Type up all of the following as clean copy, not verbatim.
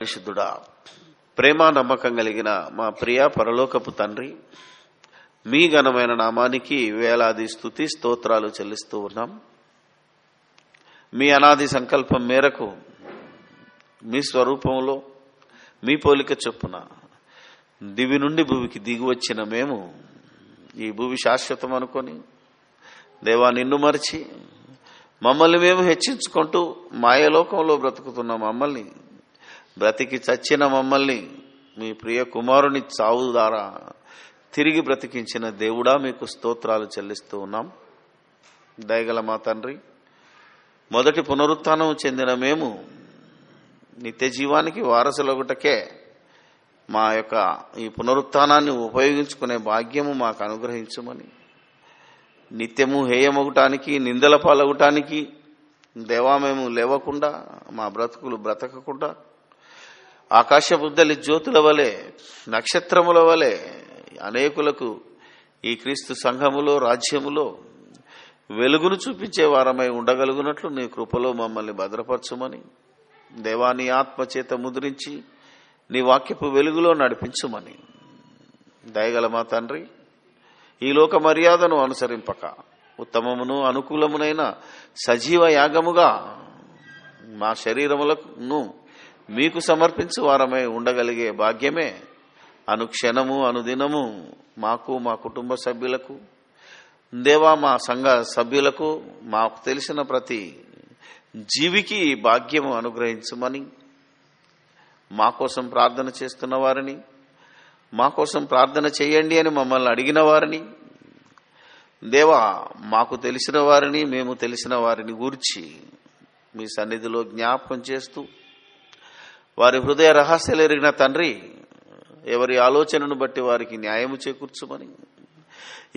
పరిశుద్ధుడా, ప్రేమ నమ్మకం కలిగిన మా ప్రియ పరలోకపు తండ్రి, మీ ఘనమైన నామానికి వేలాది స్తుతి స్తోత్రాలు చెల్లిస్తూ ఉన్నాం. మీ అనాది సంకల్పం మేరకు మీ స్వరూపంలో మీ పోలిక చొప్పున దివి నుండి భూమికి దిగి వచ్చిన మేము ఈ భూమి శాశ్వతం అనుకొని దేవా నిన్ను మరిచి మమ్మల్ని మేము హెచ్చించుకుంటూ మాయలోకంలో బ్రతుకుతున్న మమ్మల్ని, బ్రతికి చచ్చిన మమ్మల్ని మీ ప్రియ కుమారుని చావు ద్వారా తిరిగి బ్రతికించిన దేవుడా మీకు స్తోత్రాలు చెల్లిస్తూ ఉన్నాం. దయగల మా తండ్రి, మొదటి పునరుత్థానం చెందిన మేము నిత్య జీవానికి వారసులగుటకే మా యొక్క ఈ పునరుత్థానాన్ని ఉపయోగించుకునే భాగ్యము మాకు అనుగ్రహించమని, నిత్యము హేయమగుటానికి నిందల పాలగుటానికి దేవా మేము లేవకుండా, మా బ్రతుకులు బ్రతకకుండా ఆకాశబుద్ధలి జ్యోతుల వలె నక్షత్రముల వలె అనేకులకు ఈ క్రీస్తు సంఘములో రాజ్యములో వెలుగును చూపించే వారమై ఉండగలుగునట్లు నీ కృపలో మమ్మల్ని భద్రపరచుమని, దేవా నీ ఆత్మచేత ముద్రించి నీ వాక్యపు వెలుగులో నడిపించుమని, దయగల మా తండ్రి, ఈ లోక మర్యాదను అనుసరింపక ఉత్తమమును అనుకూలమునైన సజీవ యాగముగా మా శరీరములను మీకు సమర్పించు వారమై ఉండగలిగే భాగ్యమే అనుక్షణము అనుదినము మాకు, మా కుటుంబ సభ్యులకు, దేవా మా సంఘ సభ్యులకు, మాకు తెలిసిన ప్రతి జీవికి ఈ భాగ్యము అనుగ్రహించమని, మా కోసం ప్రార్థన చేస్తున్న వారిని, మా కోసం ప్రార్థన చేయండి అని మమ్మల్ని అడిగిన వారిని, దేవా మాకు తెలిసిన వారిని, మేము తెలిసిన వారిని గూర్చి మీ సన్నిధిలో జ్ఞాపకం చేస్తూ, వారి హృదయ రహస్యాలు ఎరిగిన తండ్రి, ఎవరి ఆలోచనను బట్టి వారికి న్యాయము చేకూర్చుమని,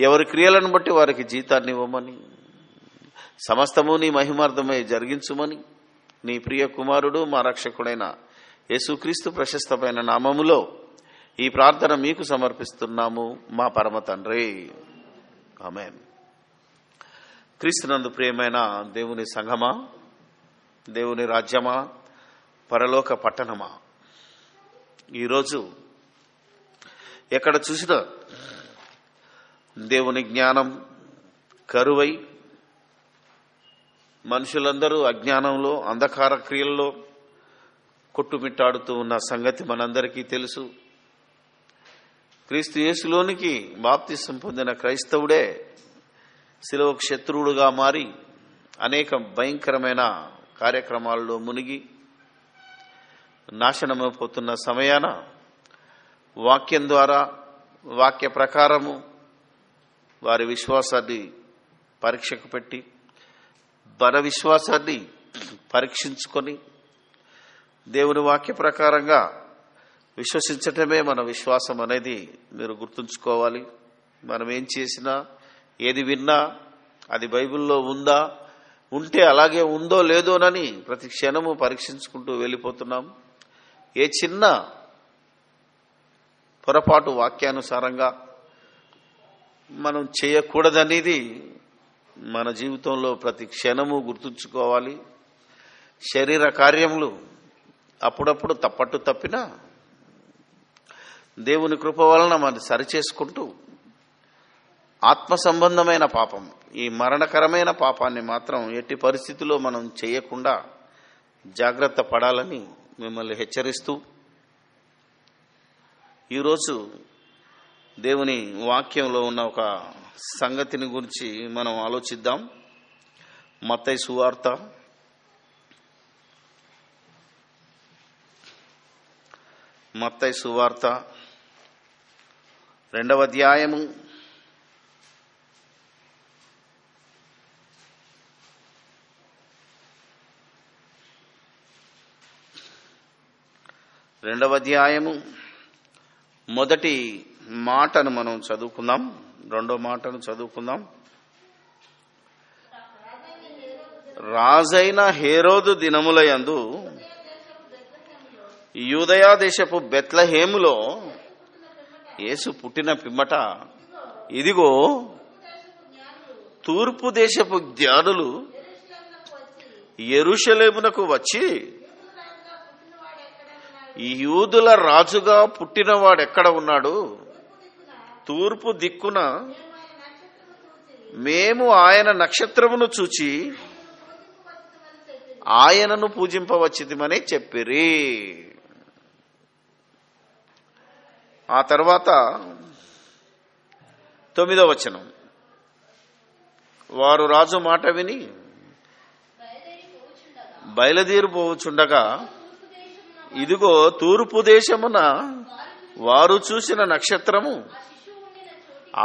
ఎవరి క్రియలను బట్టి వారికి జీతాన్ని ఇవ్వమని, సమస్తము నీ మహిమార్థమై జరిగించుమని నీ ప్రియ కుమారుడు మా రక్షకుడైన యేసుక్రీస్తు ప్రశస్తమైన నామములో ఈ ప్రార్థన మీకు సమర్పిస్తున్నాము మా పరమ తండ్రి, ఆమేన్. క్రీస్తునందు ప్రియమైన దేవుని సంఘమా, దేవుని రాజ్యమా, పరలోక పట్టణమా, ఈరోజు ఎక్కడ చూసినా దేవుని జ్ఞానం కరువై మనుషులందరూ అజ్ఞానంలో, అంధకార క్రియల్లో కొట్టుమిట్టాడుతూ ఉన్న సంగతి మనందరికీ తెలుసు. క్రీస్తు యేసులోనికి బాప్తిసం పొందిన క్రైస్తవుడే శిలువకు శత్రువుడుగా మారి అనేక భయంకరమైన కార్యక్రమాల్లో మునిగి నాశనమైపోతున్న సమయాన వాక్యం ద్వారా, వాక్య ప్రకారము వారి విశ్వాసాన్ని పరీక్షకు పెట్టి మన విశ్వాసాన్ని పరీక్షించుకొని దేవుని వాక్య ప్రకారంగా విశ్వసించటమే మన విశ్వాసం అనేది మీరు గుర్తుంచుకోవాలి. మనం ఏం చేసినా, ఏది విన్నా అది బైబిల్లో ఉందా, ఉంటే అలాగే ఉందో లేదోనని ప్రతి క్షణము పరీక్షించుకుంటూ వెళ్ళిపోతున్నాం. ఏ చిన్న పొరపాటు వాక్యానుసారంగా మనం చేయకూడదనేది మన జీవితంలో ప్రతి క్షణము గుర్తుంచుకోవాలి. శరీర కార్యములు అప్పుడప్పుడు తప్పట్టు తప్పినా దేవుని కృప వలన మనం సరిచేసుకుంటూ ఆత్మ సంబంధమైన పాపం, ఈ మరణకరమైన పాపాన్ని మాత్రం ఎట్టి పరిస్థితుల్లో మనం చేయకుండా జాగ్రత్త పడాలని మిమ్మల్ని హెచ్చరిస్తూ, ఈరోజు దేవుని వాక్యంలో ఉన్న ఒక సంగతిని గురించి మనం ఆలోచిద్దాం. మత్తయి సువార్త 2వ అధ్యాయము 2వ అధ్యాయము మొదటి మాటను మనం చదువుకుందాం. 2వ మాటను చదువుకుందాం. రాజైన హేరోదు దినములయందు యూదయా దేశపు బెత్లెహేములో యేసు పుట్టిన పిమ్మట, ఇదిగో తూర్పు దేశపు జ్ఞానులు యెరూషలేమునకు వచ్చి ఈ యూదుల రాజుగా పుట్టినవాడు ఎక్కడ ఉన్నాడు? తూర్పు దిక్కున మేము ఆయన నక్షత్రమును చూచి ఆయనను పూజింపవచ్చితిమని చెప్పిరి. ఆ తర్వాత 9వ వచనం, వారు రాజు మాట విని బయలుదేరిపోవచ్చుండగా ఇదిగో తూర్పు దేశమున వారు చూసిన నక్షత్రము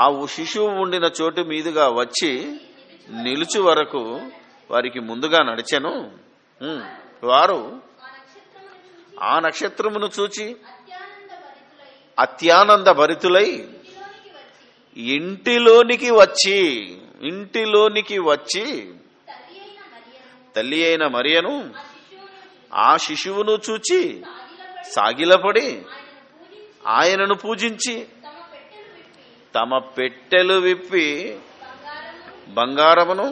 ఆ శిశువు ఉండిన చోటు మీదుగా వచ్చి నిలుచు వరకు వారికి ముందుగా నడిచెను. వారు ఆ నక్షత్రమును చూచి అత్యానంద భరితులై ఇంటిలోనికి వచ్చి తల్లి అయిన మరియను ఆ శిశువును చూచి సాగిలపడి ఆయనను పూజించి తమ పెట్టెలు విప్పి బంగారమును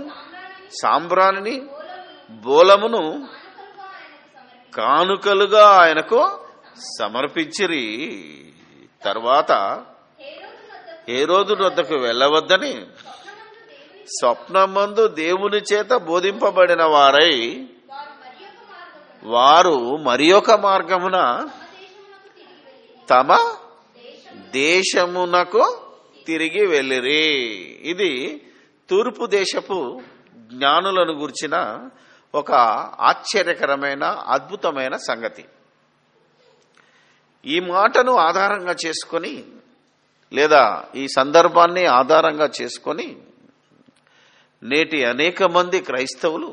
సాంబ్రాణిని బోలమును కానుకలుగా ఆయనకు సమర్పించిరి. తర్వాత హేరోదు వద్దకు వెళ్ళవద్దని స్వప్నమందు దేవుని చేత బోధింపబడిన వారై వారు మరి ఒక మార్గమున తమ దేశమునకు తిరిగి వెళ్ళిరి. ఇది తూర్పు దేశపు జ్ఞానులను గురించిన ఒక ఆశ్చర్యకరమైన అద్భుతమైన సంగతి. ఈ మాటను ఆధారంగా చేసుకొని లేదా ఈ సందర్భాన్ని ఆధారంగా చేసుకొని నేటి అనేక మంది క్రైస్తవులు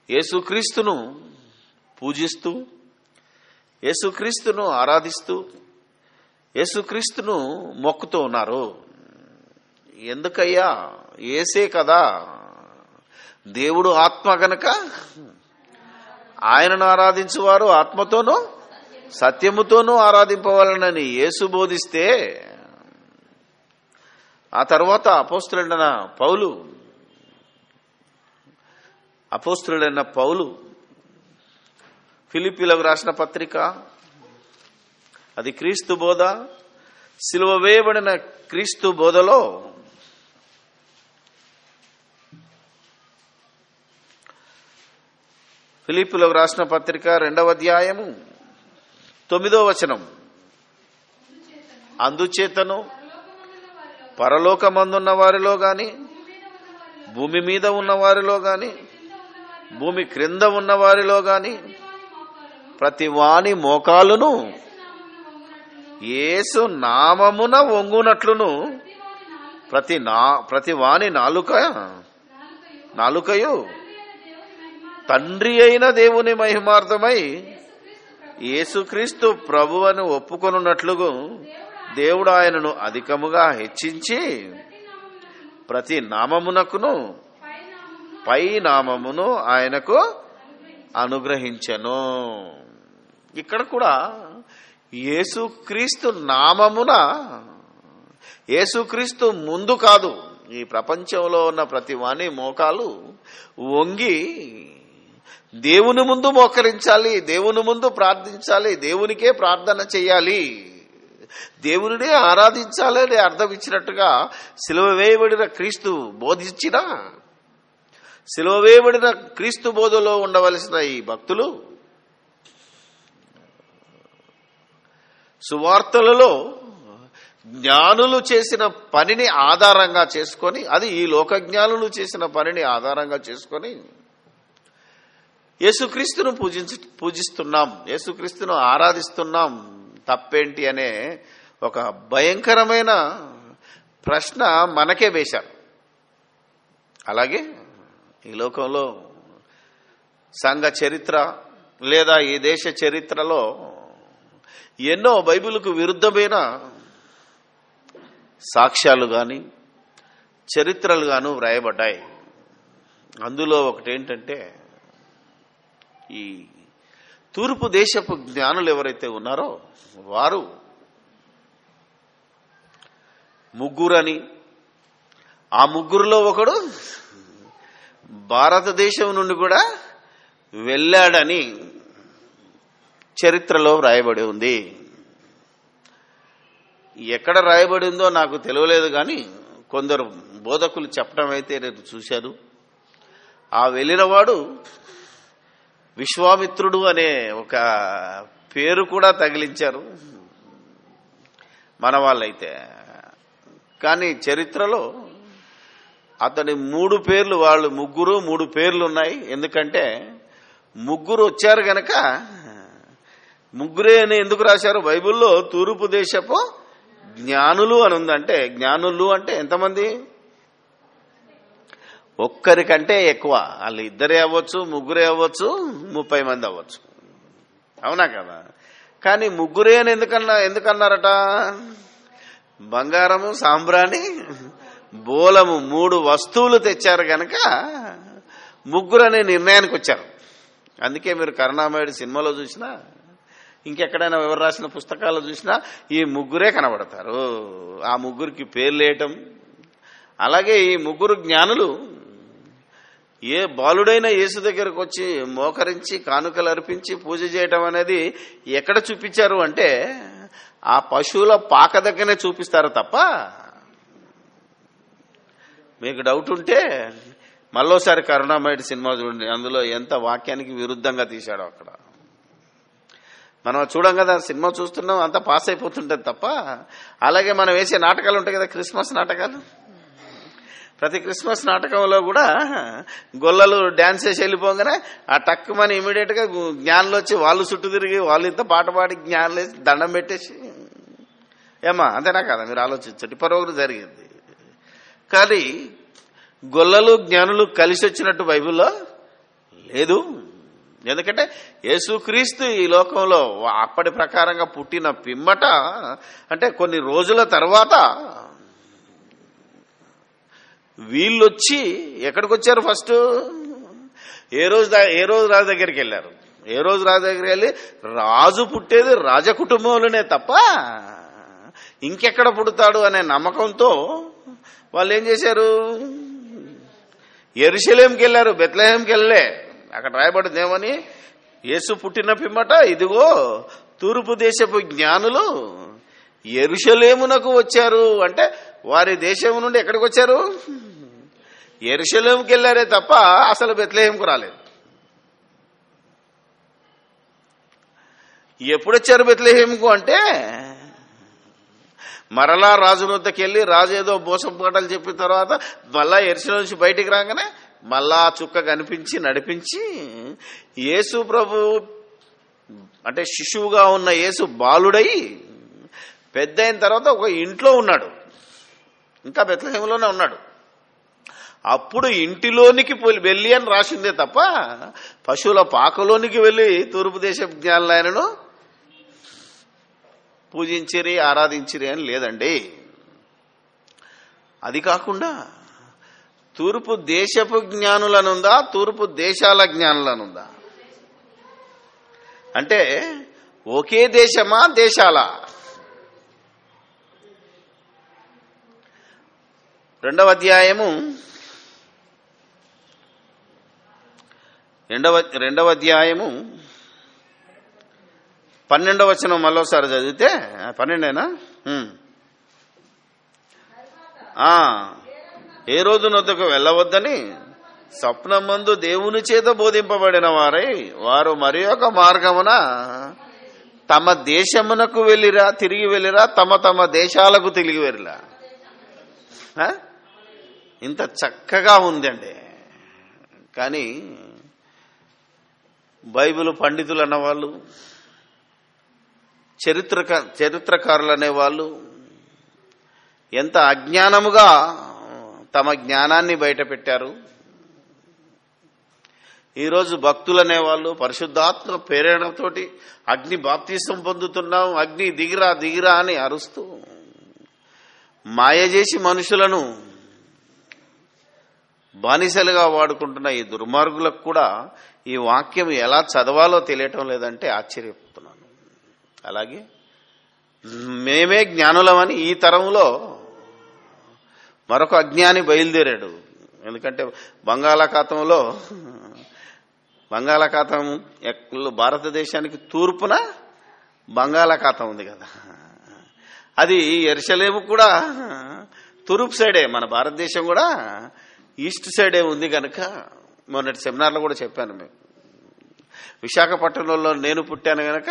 యేసుక్రీస్తును పూజిస్తూ, యేసుక్రీస్తును ఆరాధిస్తూ, యేసుక్రీస్తును మొక్కుతూ ఉన్నారు. ఎందుకయ్యా? యేసే కదా దేవుడు, ఆత్మ గనక ఆయనను ఆరాధించువారు ఆత్మతోనూ సత్యముతోనూ ఆరాధింపవాలనని యేసు బోధిస్తే, ఆ తర్వాత అపోస్తలుడైన పౌలు ఫిలిప్పీలకు రాసిన పత్రిక, అది క్రీస్తు బోధ, సిలువ వేయబడిన క్రీస్తు బోధలో ఫిలిప్పీలకు రాసిన పత్రిక 2వ అధ్యాయము 9వ వచనం, అందుచేతను పరలోకమందున్న వారిలో గాని, భూమి మీద ఉన్న వారిలో గాని, భూమి క్రింద ఉన్న వారిలో గాని ప్రతి వాని మోకాలును యేసు నామమున వంగునట్లును ప్రతి వాని నాలుకయు తండ్రి అయిన దేవుని మహిమార్థమై యేసుక్రీస్తు ప్రభువను ఒప్పుకొనున్నట్లుగా దేవుడు ఆయనను అధికముగా హెచ్చించి ప్రతి నామమునకును పై నామమును ఆయనకు అనుగ్రహించెను. ఇక్కడ కూడా యేసుక్రీస్తు నామమున, యేసుక్రీస్తు ముందు కాదు, ఈ ప్రపంచంలో ఉన్న ప్రతి వాని మోకాలు వంగి దేవుని ముందు మోకరించాలి, దేవుని ముందు ప్రార్థించాలి, దేవునికే ప్రార్థన చేయాలి, దేవునినే ఆరాధించాలని అర్థం ఇచ్చినట్టుగా సిలువ వేయబడిన క్రీస్తు బోధించిన, సిలువ వేయబడిన క్రీస్తు బోధలో ఉండవలసిన ఈ భక్తులు సువార్తలలో జ్ఞానులు చేసిన పనిని ఆధారంగా చేసుకొని, అది ఈ లోక జ్ఞానులు చేసిన పనిని ఆధారంగా చేసుకొని యేసుక్రీస్తును పూజిస్తున్నాం, యేసుక్రీస్తును ఆరాధిస్తున్నాం, తప్పేంటి అనే ఒక భయంకరమైన ప్రశ్న మనకే వేశారు. అలాగే ఈ లోకంలో సంఘ చరిత్ర లేదా ఈ దేశ చరిత్రలో ఎన్నో బైబిలుకు విరుద్ధమైన సాక్ష్యాలు కానీ చరిత్రలు గాను వ్రాయబడ్డాయి. అందులో ఒకటేంటంటే, ఈ తూర్పు దేశపు జ్ఞానులు ఎవరైతే ఉన్నారో వారు ముగ్గురని, ఆ ముగ్గురులో ఒకడు భారతదేశం నుండి కూడా వెళ్ళాడని చరిత్రలో వ్రాయబడి ఉంది. ఎక్కడ రాయబడి ఉందో నాకు తెలియలేదు, కానీ కొందరు బోధకులు చెప్పడం అయితే నేను చూశాను. ఆ వెళ్ళినవాడు విశ్వామిత్రుడు అనే ఒక పేరు కూడా తగిలించారు మన వాళ్ళైతే. కానీ చరిత్రలో అతని 3 పేర్లు, వాళ్ళు ముగ్గురు 3 పేర్లు ఉన్నాయి. ఎందుకంటే ముగ్గురు వచ్చారు గనక ముగ్గురే అని ఎందుకు రాశారు? బైబిల్లో తూర్పు దేశపు జ్ఞానులు అని ఉందంటే, జ్ఞానులు అంటే ఎంతమంది? ఒక్కరికంటే ఎక్కువ. వాళ్ళు ఇద్దరే అవ్వచ్చు, ముగ్గురే అవ్వచ్చు, 30 మంది అవ్వచ్చు. అవునా కదా? కానీ ముగ్గురే అని ఎందుకన్నారట? బంగారము, సాంబ్రాణి, బోలము 3 వస్తువులు తెచ్చారు గనక ముగ్గురు అనే నిర్ణయానికి వచ్చారు. అందుకే మీరు కరుణామయుడు సినిమాలో చూసినా, ఇంకెక్కడైనా ఎవరు రాసిన పుస్తకాలు చూసినా ఈ ముగ్గురే కనబడతారు. ఆ ముగ్గురికి పేర్లు వేయటం. అలాగే ఈ ముగ్గురు జ్ఞానులు ఏ బాలుడైన యేసు దగ్గరకు వచ్చి మోకరించి కానుకలు అర్పించి పూజ చేయటం అనేది ఎక్కడ చూపించారు అంటే ఆ పశువుల పాక దగ్గరనే చూపిస్తారు తప్ప, మీకు డౌట్ ఉంటే మళ్ళోసారి కరుణామయుడు సినిమా చూడండి. అందులో ఎంత వాక్యానికి విరుద్ధంగా తీశాడో అక్కడ. మనం చూడం కదా, సినిమా చూస్తున్నాం, అంతా పాస్ అయిపోతుంటది తప్ప. అలాగే మనం వేసే నాటకాలు ఉంటాయి కదా, క్రిస్మస్ నాటకాలు. ప్రతి క్రిస్మస్ నాటకంలో కూడా గొల్లలు డాన్స్ చేసి వెళ్ళిపోగానే ఆ టక్కుమని ఇమీడియట్ గా జ్ఞానులు వచ్చి వాళ్ళు చుట్టూ తిరిగి వాళ్ళు ఇంత పాట పాడి జ్ఞానులు వేసి దండం పెట్టేసి, ఏమా అంతేనా కదా? మీరు ఆలోచించండి. పరోగరు జరిగింది. కానీ గొల్లలు జ్ఞానులు కలిసి వచ్చినట్టు బైబిల్లో లేదు. ఎందుకంటే యేసుక్రీస్తు ఈ లోకంలో అప్పటి ప్రకారంగా పుట్టిన పిమ్మట, అంటే కొన్ని రోజుల తర్వాత వీళ్ళొచ్చి ఎక్కడికి వచ్చారు? ఫస్ట్ ఏ రోజు రాజు దగ్గరికి వెళ్ళారు. ఏ రోజు రాజు దగ్గరికి వెళ్ళి, రాజు పుట్టేది రాజ కుటుంబంలోనే తప్ప ఇంకెక్కడ పుడతాడు అనే నమ్మకంతో వాళ్ళు ఏం చేశారు? యెరూషలేంకి వెళ్ళారు, బెత్లెహేంకి వెళ్ళలే. అక్కడ రాయబడింది ఏమని? యేసు పుట్టిన పిమ్మట ఇదిగో తూర్పు దేశపు జ్ఞానులు యెరూషలేమునకు వచ్చారు. అంటే వారి దేశం నుండి ఎక్కడికి వచ్చారు? యెరూషలేంకి వెళ్ళారే తప్ప అసలు బెత్లెహేంకు రాలేదు. ఎప్పుడొచ్చారు బెత్లెహేంకు అంటే, మరలా రాజు వద్దకు వెళ్ళి రాజు ఏదో మోసం పాటలు చెప్పిన తర్వాత మళ్ళా యెరూషలేం నుంచి బయటికి రాగానే మళ్ళా చుక్క కనిపించి నడిపించి యేసు ప్రభు అంటే శిశువుగా ఉన్న యేసు బాలుడై పెద్ద అయిన తర్వాత ఒక ఇంట్లో ఉన్నాడు. ఇంకా బెత్లెహేంలోనే ఉన్నాడు. అప్పుడు ఇంటిలోనికి వెళ్ళి అని రాసిందే తప్ప పశువుల పాకలోనికి వెళ్ళి తూర్పు దేశ జ్ఞానులు ఆయనను పూజించిరి, ఆరాధించిరి అని లేదండి. అది కాకుండా తూర్పు దేశపు జ్ఞానులనుందా, తూర్పు దేశాల జ్ఞానులనుందా? అంటే ఒకే దేశమా, దేశాల? రెండవ అధ్యాయము 12వ వచనం మరోసారి చదివితే, 12ఏనా? ఏ రోజు నొద్దకు వెళ్ళవద్దని స్వప్నమందు దేవుని చేత బోధింపబడిన వారై వారు మరి ఒక మార్గమున తమ దేశమునకు వెళ్ళిరా, తిరిగి వెళ్ళిరా, తమ తమ దేశాలకు తిరిగి వెళ్ళిరా. ఇంత చక్కగా ఉందండి. కానీ బైబిల్ పండితులు అన్నవాళ్ళు, చరిత్రకారులు అనేవాళ్ళు ఎంత అజ్ఞానముగా తమ జ్ఞానాన్ని బయట పెట్టారు. ఈరోజు భక్తులు అనేవాళ్ళు పరిశుద్ధాత్మ ప్రేరణతోటి అగ్ని బాప్తిసం పొందుతున్నాం, అగ్ని దిగిరా దిగిరా అని అరుస్తూ మాయ చేసి మనుషులను బానిసలుగా వాడుకుంటున్న ఈ దుర్మార్గులకు కూడా ఈ వాక్యం ఎలా చదవాలో తెలియటం లేదంటే ఆశ్చర్యపోతున్నాను. అలాగే మేమే జ్ఞానులమని ఈ తరంలో మరొక అజ్ఞాని బయలుదేరాడు. ఎందుకంటే బంగాళాఖాతంలో బంగాళాఖాతం భారతదేశానికి తూర్పున బంగాళాఖాతం ఉంది కదా, అది యెరూషలేము కూడా తూర్పు సైడే, మన భారతదేశం కూడా ఈస్ట్ సైడే ఉంది కనుక మొన్నటి సెమినార్లో కూడా చెప్పాను. మేము విశాఖపట్నంలో నేను పుట్టాను కనుక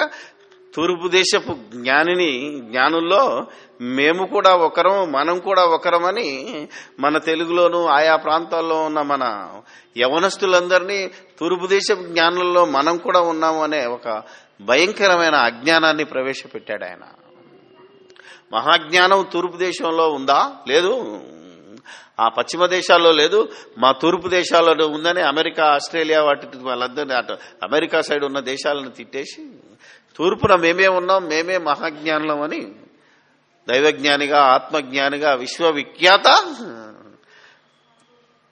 తూర్పు దేశపు జ్ఞానుల్లో మేము కూడా ఒకరం, మనం కూడా ఒకరమని మన తెలుగులోను ఆయా ప్రాంతాల్లో ఉన్న మన యవనస్తులందరినీ తూర్పు దేశపు జ్ఞానుల్లో మనం కూడా ఉన్నాము అనే ఒక భయంకరమైన అజ్ఞానాన్ని ప్రవేశపెట్టాడు ఆయన. మహాజ్ఞానం తూర్పు దేశంలో ఉందా? లేదు. ఆ పశ్చిమ దేశాల్లో లేదు, మా తూర్పు దేశాల్లో ఉందని అమెరికా, ఆస్ట్రేలియా వాళ్ళందరినీ అటు అమెరికా సైడ్ ఉన్న దేశాలను తిట్టేసి తూర్పున మేమే ఉన్నాం, మేమే మహాజ్ఞానులం అని దైవజ్ఞానిగా, ఆత్మజ్ఞానిగా, విశ్వవిఖ్యాత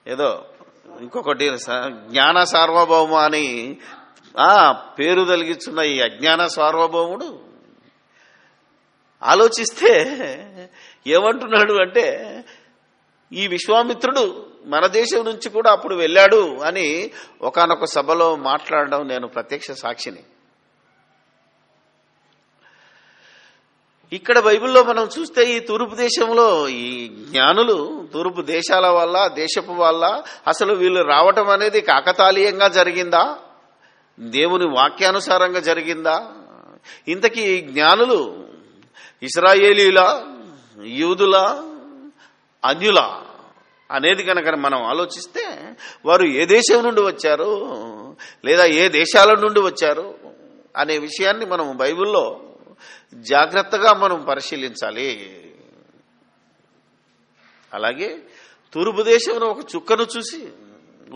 ఏదో ఇంకొకటి జ్ఞాన సార్వభౌమ అని పేరు తొలగిస్తున్న ఈ అజ్ఞాన సార్వభౌముడు ఆలోచిస్తే ఏమంటున్నాడు అంటే, ఈ విశ్వామిత్రుడు మన దేశం నుంచి కూడా అప్పుడు వెళ్ళాడు అని ఒకానొక సభలో మాట్లాడడం నేను ప్రత్యక్ష సాక్షిని. ఇక్కడ బైబిల్లో మనం చూస్తే ఈ తూర్పు దేశంలో ఈ జ్ఞానులు తూర్పు దేశాల వల్ల, దేశపు వల్ల అసలు వీళ్ళు రావటం అనేది కాకతాళీయంగా జరిగిందా, దేవుని వాక్యానుసారంగా జరిగిందా? ఇంతకీ జ్ఞానులు ఇశ్రాయేలీల, యూదుల, అన్యుల అనేది కనుక మనం ఆలోచిస్తే వారు ఏ దేశం నుండి వచ్చారు లేదా ఏ దేశాల నుండి వచ్చారు అనే విషయాన్ని మనం బైబిల్లో జాగ్రత్తగా మనం పరిశీలించాలి. అలాగే తూర్పు దేశంలో ఒక చుక్కను చూసి,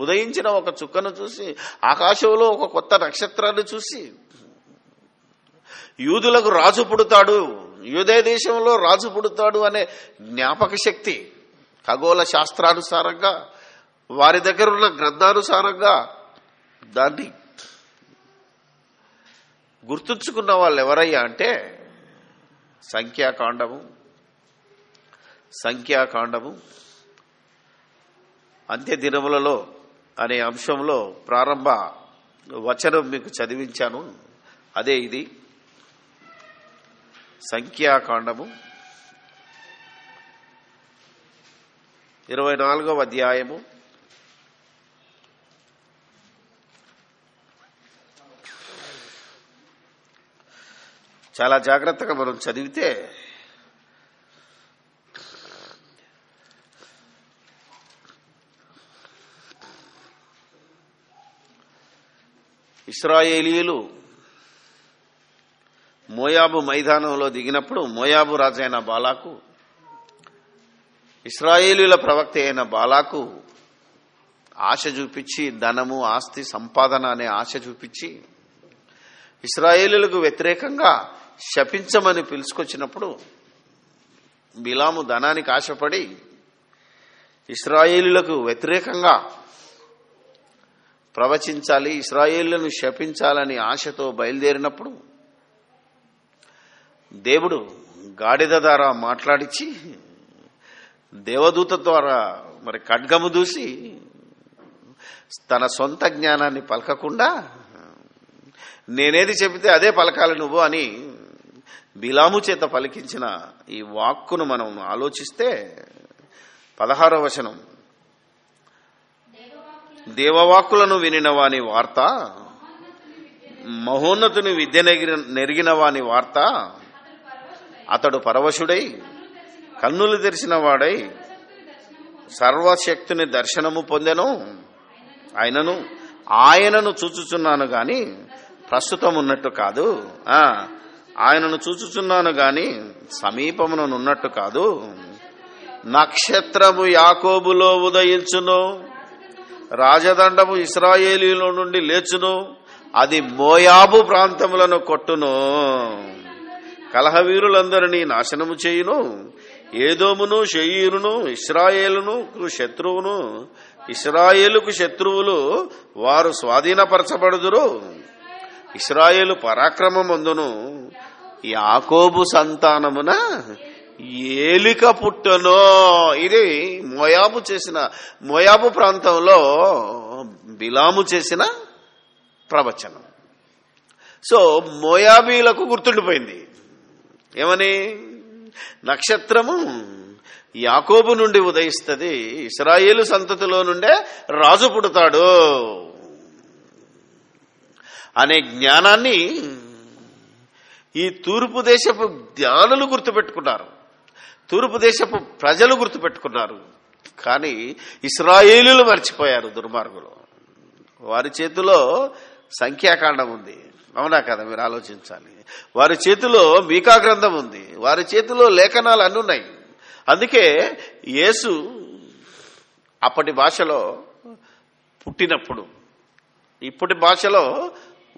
ఉదయించిన ఒక చుక్కను చూసి, ఆకాశంలో ఒక కొత్త నక్షత్రాన్ని చూసి యూదులకు రాజు పుడతాడు, యూదే దేశంలో రాజు పుడతాడు అనే జ్ఞాపక శక్తి ఖగోళ శాస్త్రానుసారంగా వారి దగ్గర ఉన్న గ్రంథానుసారంగా దాన్ని గుర్తుంచుకున్న వాళ్ళు ఎవరయ్యా అంటే సంఖ్యాకాండము అంత్య దినములలో అనే అంశంలో ప్రారంభ వచనం మీకు చదివించాను. అదే ఇది సంఖ్యాకాండము 24వ అధ్యాయము చాలా జాగ్రత్తగా మనం చదివితే ఇశ్రాయేలీయులు మోయాబు మైదానంలో దిగినప్పుడు మోయాబు రాజైన బాలాకు, ఇశ్రాయేలీయుల ప్రవక్త అయిన బాలాకు ఆశ చూపించి, ధనము, ఆస్తి, సంపాదన అనే ఆశ చూపించి ఇశ్రాయేలీయులకు వ్యతిరేకంగా శపించమని పిలుచుకొచ్చినప్పుడు బిలాము ధనానికి ఆశపడి ఇశ్రాయేలీయులకు వ్యతిరేకంగా ప్రవచించాలి, ఇశ్రాయేలులను శపించాలని ఆశతో బయలుదేరినప్పుడు దేవుడు గాడిద ద్వారా మాట్లాడించి దేవదూత ద్వారా మరి ఖడ్గము దూసి తన సొంత జ్ఞానాన్ని పలకకుండా నేనేది చెబితే అదే పలకాలి నువ్వు అని బిలాము చేత పలికించిన ఈ వాక్కును మనం ఆలోచిస్తే 16వ వచనం, దేవవాక్కులను వినిన వాని వార్త, మహోన్నతుని విద్య నెరిగిన వాని వార్త, అతడు పరవశుడై కన్నులు తెరిచిన వాడై సర్వశక్తుని దర్శనము పొందెను. ఆయనను చూచుచున్నాను గాని ప్రస్తుతం ఉన్నట్టు కాదు, ఆయనను చూచుచున్నాను గాని సమీపమునున్నట్టు కాదు. నక్షత్రము యాకోబులో ఉదయించును, రాజదండము ఇశ్రాయేలీల నుండి లేచును, అది మోయాబు ప్రాంతములను కొట్టును, కలహవీరులందరినీ నాశనము చేయును. ఏదోమును షెయీరును ఇశ్రాయేలును శత్రువును, ఇశ్రాయేలుకు శత్రువులు వారు స్వాధీనపరచబడుదురు. ఇశ్రాయేలు పరాక్రమమందును యాకోబు సంతానమున ఏలిక పుట్టను. ఇది మోయాబు ప్రాంతంలో బిలాము చేసిన ప్రవచనం. సో మోయాబీలకు గుర్తుండిపోయింది ఏమని, నక్షత్రము యాకోబు నుండి ఉదయిస్తుంది, ఇశ్రాయేలు సంతతిలో నుండే రాజు పుడతాడు అనే జ్ఞానాన్ని ఈ తూర్పు దేశపు జ్ఞానులు గుర్తుపెట్టుకున్నారు, తూర్పు దేశపు ప్రజలు గుర్తుపెట్టుకున్నారు. కానీ ఇశ్రాయేలీయులు మర్చిపోయారు, దుర్మార్గులు. వారి చేతిలో సంఖ్యాకాండం ఉంది, అవునా కదా? మీరు ఆలోచించాలి. వారి చేతిలో మీకా గ్రంథం ఉంది, వారి చేతిలో లేఖనాలు అన్నీ ఉన్నాయి. అందుకే యేసు అప్పటి భాషలో పుట్టినప్పుడు, ఇప్పటి భాషలో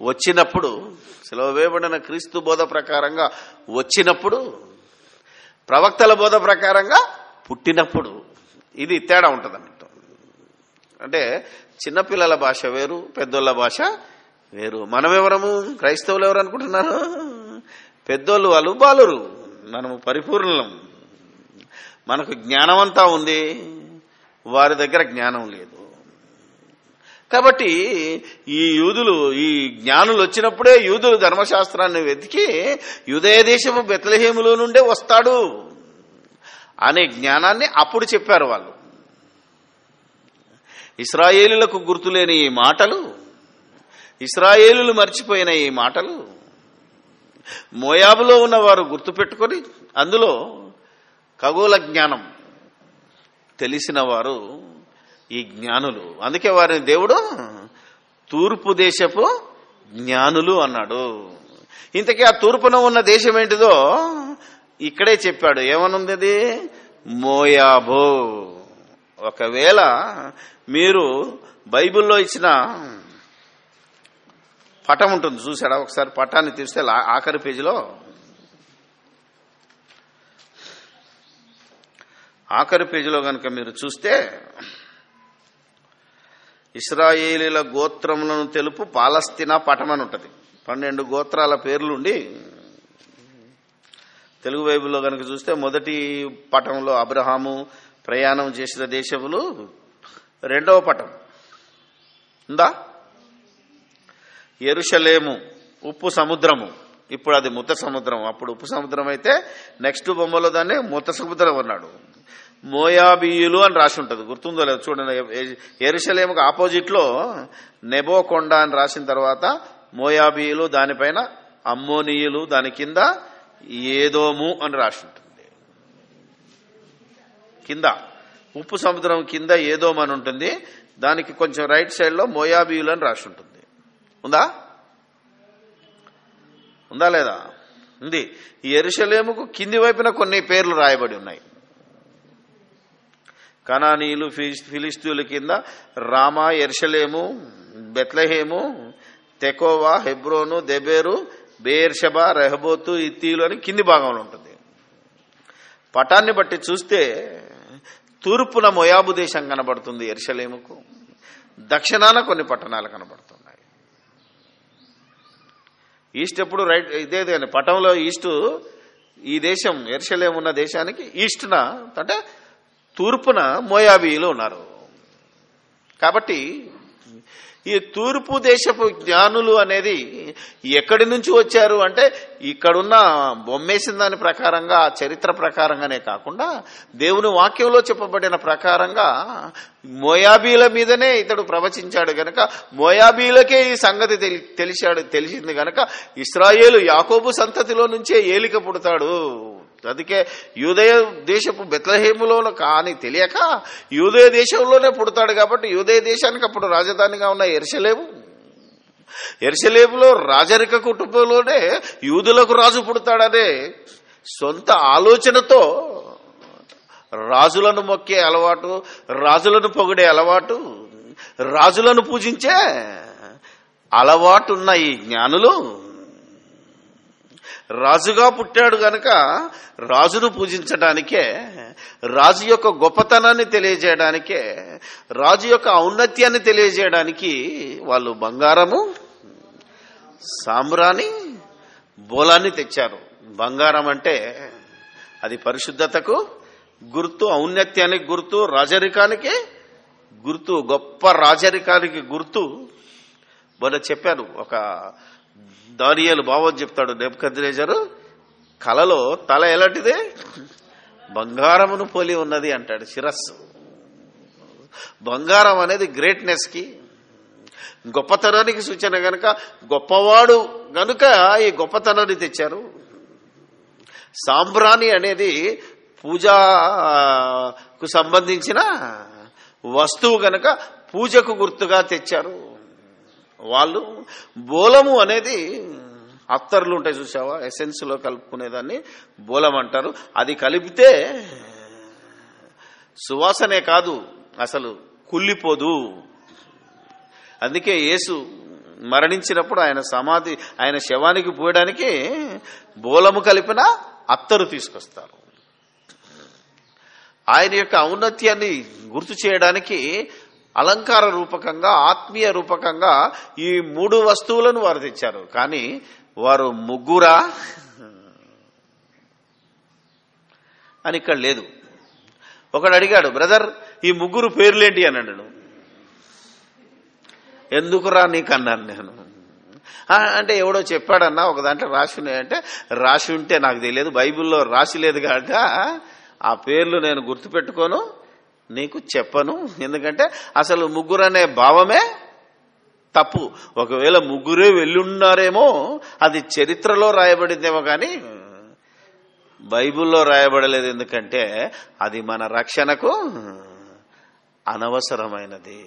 వచ్చినప్పుడు, సిలువ వేయబడిన క్రీస్తు బోధ ప్రకారంగా వచ్చినప్పుడు, ప్రవక్తల బోధ ప్రకారంగా పుట్టినప్పుడు, ఇది తేడా ఉంటుంది అన్నట్టు. అంటే చిన్నపిల్లల భాష వేరు, పెద్దోళ్ళ భాష వేరు. మనమెవరము? క్రైస్తవులు ఎవరు అనుకుంటున్నారు? పెద్దోళ్ళు, వాళ్ళు బాలురు, మనము పరిపూర్ణం. మనకు జ్ఞానమంతా ఉంది, వారి దగ్గర జ్ఞానం లేదు. కాబట్టి ఈ యూదులు, ఈ జ్ఞానులు వచ్చినప్పుడే యూదులు ధర్మశాస్త్రాన్ని వెతికి యూదయ దేశము బెత్లెహేములో నుండే వస్తాడు అనే జ్ఞానాన్ని అప్పుడు చెప్పారు వాళ్ళు. ఇశ్రాయేలులకు గుర్తులేని ఈ మాటలు, ఇశ్రాయేలులు మర్చిపోయిన ఈ మాటలు మోయాబులో ఉన్నవారు గుర్తుపెట్టుకొని అందులో ఖగోళ జ్ఞానం తెలిసిన వారు ఈ జ్ఞానులు. అందుకే వారిని దేవుడు తూర్పు దేశపు జ్ఞానులు అన్నాడు. ఇంతకీ ఆ తూర్పున ఉన్న దేశం ఏంటిదో ఇక్కడే చెప్పాడు. ఏమనుంది అది? మోయాబు. ఒకవేళ మీరు బైబిల్లో ఇచ్చిన పటం ఉంటుంది, చూసాడా? ఒకసారి పటాన్ని తీస్తే ఆఖరి పేజీలో, ఆఖరి పేజీలో కనుక మీరు చూస్తే ఇశ్రాయేలీల గోత్రములను తెలుపు పాలస్తీనా పటం అని ఉంటుంది. 12 గోత్రాల పేర్లుండి తెలుగు బైబిల్లో కనుక చూస్తే మొదటి పటంలో అబ్రహాము ప్రయాణం చేసిన దేశములు, రెండవ పటం ఉందా యెరూషలేము, ఉప్పు సముద్రము. ఇప్పుడు అది ముత్త సముద్రం. అప్పుడు ఉప్పు సముద్రం అయితే నెక్స్ట్ బొమ్మలో దాన్ని ముత్త సముద్రం అన్నాడు. మోయాబీయులు అని రాసి ఉంటుంది, గుర్తుందో లేదు చూడండి. యెరూషలేముకు ఆపోజిట్ లో నెబో కొండ అని రాసిన తర్వాత మోయాబీయులు, దానిపైన అమ్మోనీయులు, దాని కింద ఏదోము అని రాసి ఉంటుంది. కింద ఉప్పు సముద్రం కింద ఏదోము అని ఉంటుంది, దానికి కొంచెం రైట్ సైడ్ లో మోయాబీయులు అని రాసి ఉంటుంది. ఉందా? ఉందా లేదా? ఉంది. ఈ యెరూషలేముకు కింది వైపున కొన్ని పేర్లు రాయబడి ఉన్నాయి. కనానీయులు, ఫిలిస్తీయుల కింద రామా, యెరూషలేము, బెత్లెహేము, తెకోవా, హెబ్రోను, దెబేరు, బెయేర్షెబా, రెహబోతు, ఇత్తీలు అని కింది భాగంలో ఉంటుంది. పటాన్ని బట్టి చూస్తే తూర్పున మోయాబు దేశం కనబడుతుంది యెరూషలేముకు, దక్షిణాన కొన్ని పట్టణాలు కనబడుతున్నాయి. ఈస్ట్ ఎప్పుడు రైట్ ఇదే కానీ పటంలో ఈస్ట్, ఈ దేశం యెరూషలేము ఉన్న దేశానికి ఈస్ట్న అంటే తూర్పున మోయాబీయులు ఉన్నారు. కాబట్టి ఈ తూర్పు దేశపు జ్ఞానులు అనేది ఎక్కడి నుంచి వచ్చారు అంటే ఇక్కడున్న బొమ్మేసిన దాని ప్రకారంగా, చరిత్ర ప్రకారంగానే కాకుండా దేవుని వాక్యంలో చెప్పబడిన ప్రకారంగా మోయాబీల మీదనే ఇతడు ప్రవచించాడు గనక మోయాబీలకే ఈ సంగతి తెలిసింది గనక ఇశ్రాయేలు యాకోబు సంతతిలో నుంచే ఏలిక పుడతాడు. అందుకే యూదయ దేశపు బెత్లెహేములో కానీ తెలియక యూదయ దేశంలోనే పుడతాడు. కాబట్టి యూదయ దేశానికి అప్పుడు రాజధానిగా ఉన్న యెరూషలేములో రాజరిక కుటుంబంలోనే యూదులకు రాజు పుడతాడనే సొంత ఆలోచనతో రాజులను మొక్కే అలవాటు, రాజులను పొగిడే అలవాటు, రాజులను పూజించే అలవాటున్న ఈ జ్ఞానులు రాజుగా పుట్టాడు గనక రాజును పూజించడానికే, రాజు యొక్క గొప్పతనాన్ని తెలియజేయడానికే, రాజు యొక్క ఔన్నత్యాన్ని తెలియజేయడానికి వాళ్ళు బంగారము, సాంబ్రాణి, బోలాన్ని తెచ్చారు. బంగారం అంటే అది పరిశుద్ధతకు గుర్తు, ఔన్నత్యానికి గుర్తు, రాజరికానికి గుర్తు, గొప్ప రాజరికానికి గుర్తు మొన్న చెప్పాను, ఒక దానియేలు బావని చెప్తాడు, నెబుకద్నెజరు కలలో తల ఎలాంటిదే, బంగారమును పోలి ఉన్నది అంటాడు. శిరస్సు బంగారం అనేది గ్రేట్నెస్ కి, గొప్పతనానికి సూచన గనుక, గొప్పవాడు గనుక ఈ గొప్పతనాన్ని తెచ్చారు. సాంబ్రాణి అనేది పూజకు సంబంధించిన వస్తువు గనక పూజకు గుర్తుగా తెచ్చారు వాళ్ళు. బోలము అనేది అత్తర్లు ఉంటాయి చూసావా, ఎసెన్స్ లో కలుపుకునేదాన్ని బోలం అంటారు. అది కలిపితే సువాసనే కాదు, అసలు కుళ్ళిపోదు. అందుకే యేసు మరణించినప్పుడు ఆయన శవానికి పోయడానికి బోలము కలిపిన అత్తరు తీసుకొస్తారు. ఆయన యొక్క ఔన్నత్యాన్ని గుర్తు చేయడానికి అలంకార రూపకంగా, ఆత్మీయ రూపకంగా ఈ 3 వస్తువులను వారు తెచ్చారు. కానీ వారు ముగ్గురా అని ఇక్కడ లేదు. ఒకడు అడిగాడు, బ్రదర్ ఈ 3 పేర్లేంటి అని అన్నాడు. ఎందుకురా నీకన్నాను నేను. అంటే ఎవడో చెప్పాడన్నా, ఒక దాంట్లో రాసి ఉన్నాయంటే, రాసి ఉంటే నాకు తెలియదు, బైబిల్లో రాసి లేదు కాక ఆ పేర్లు నేను గుర్తుపెట్టుకోను, నీకు చెప్పను. ఎందుకంటే అసలు 3 అనే భావమే తప్పు. ఒకవేళ 3 వెళ్ళున్నారేమో, అది చరిత్రలో రాయబడిందేమో కానీ బైబిల్లో రాయబడలేదు. ఎందుకంటే అది మన రక్షణకు అనవసరమైనది.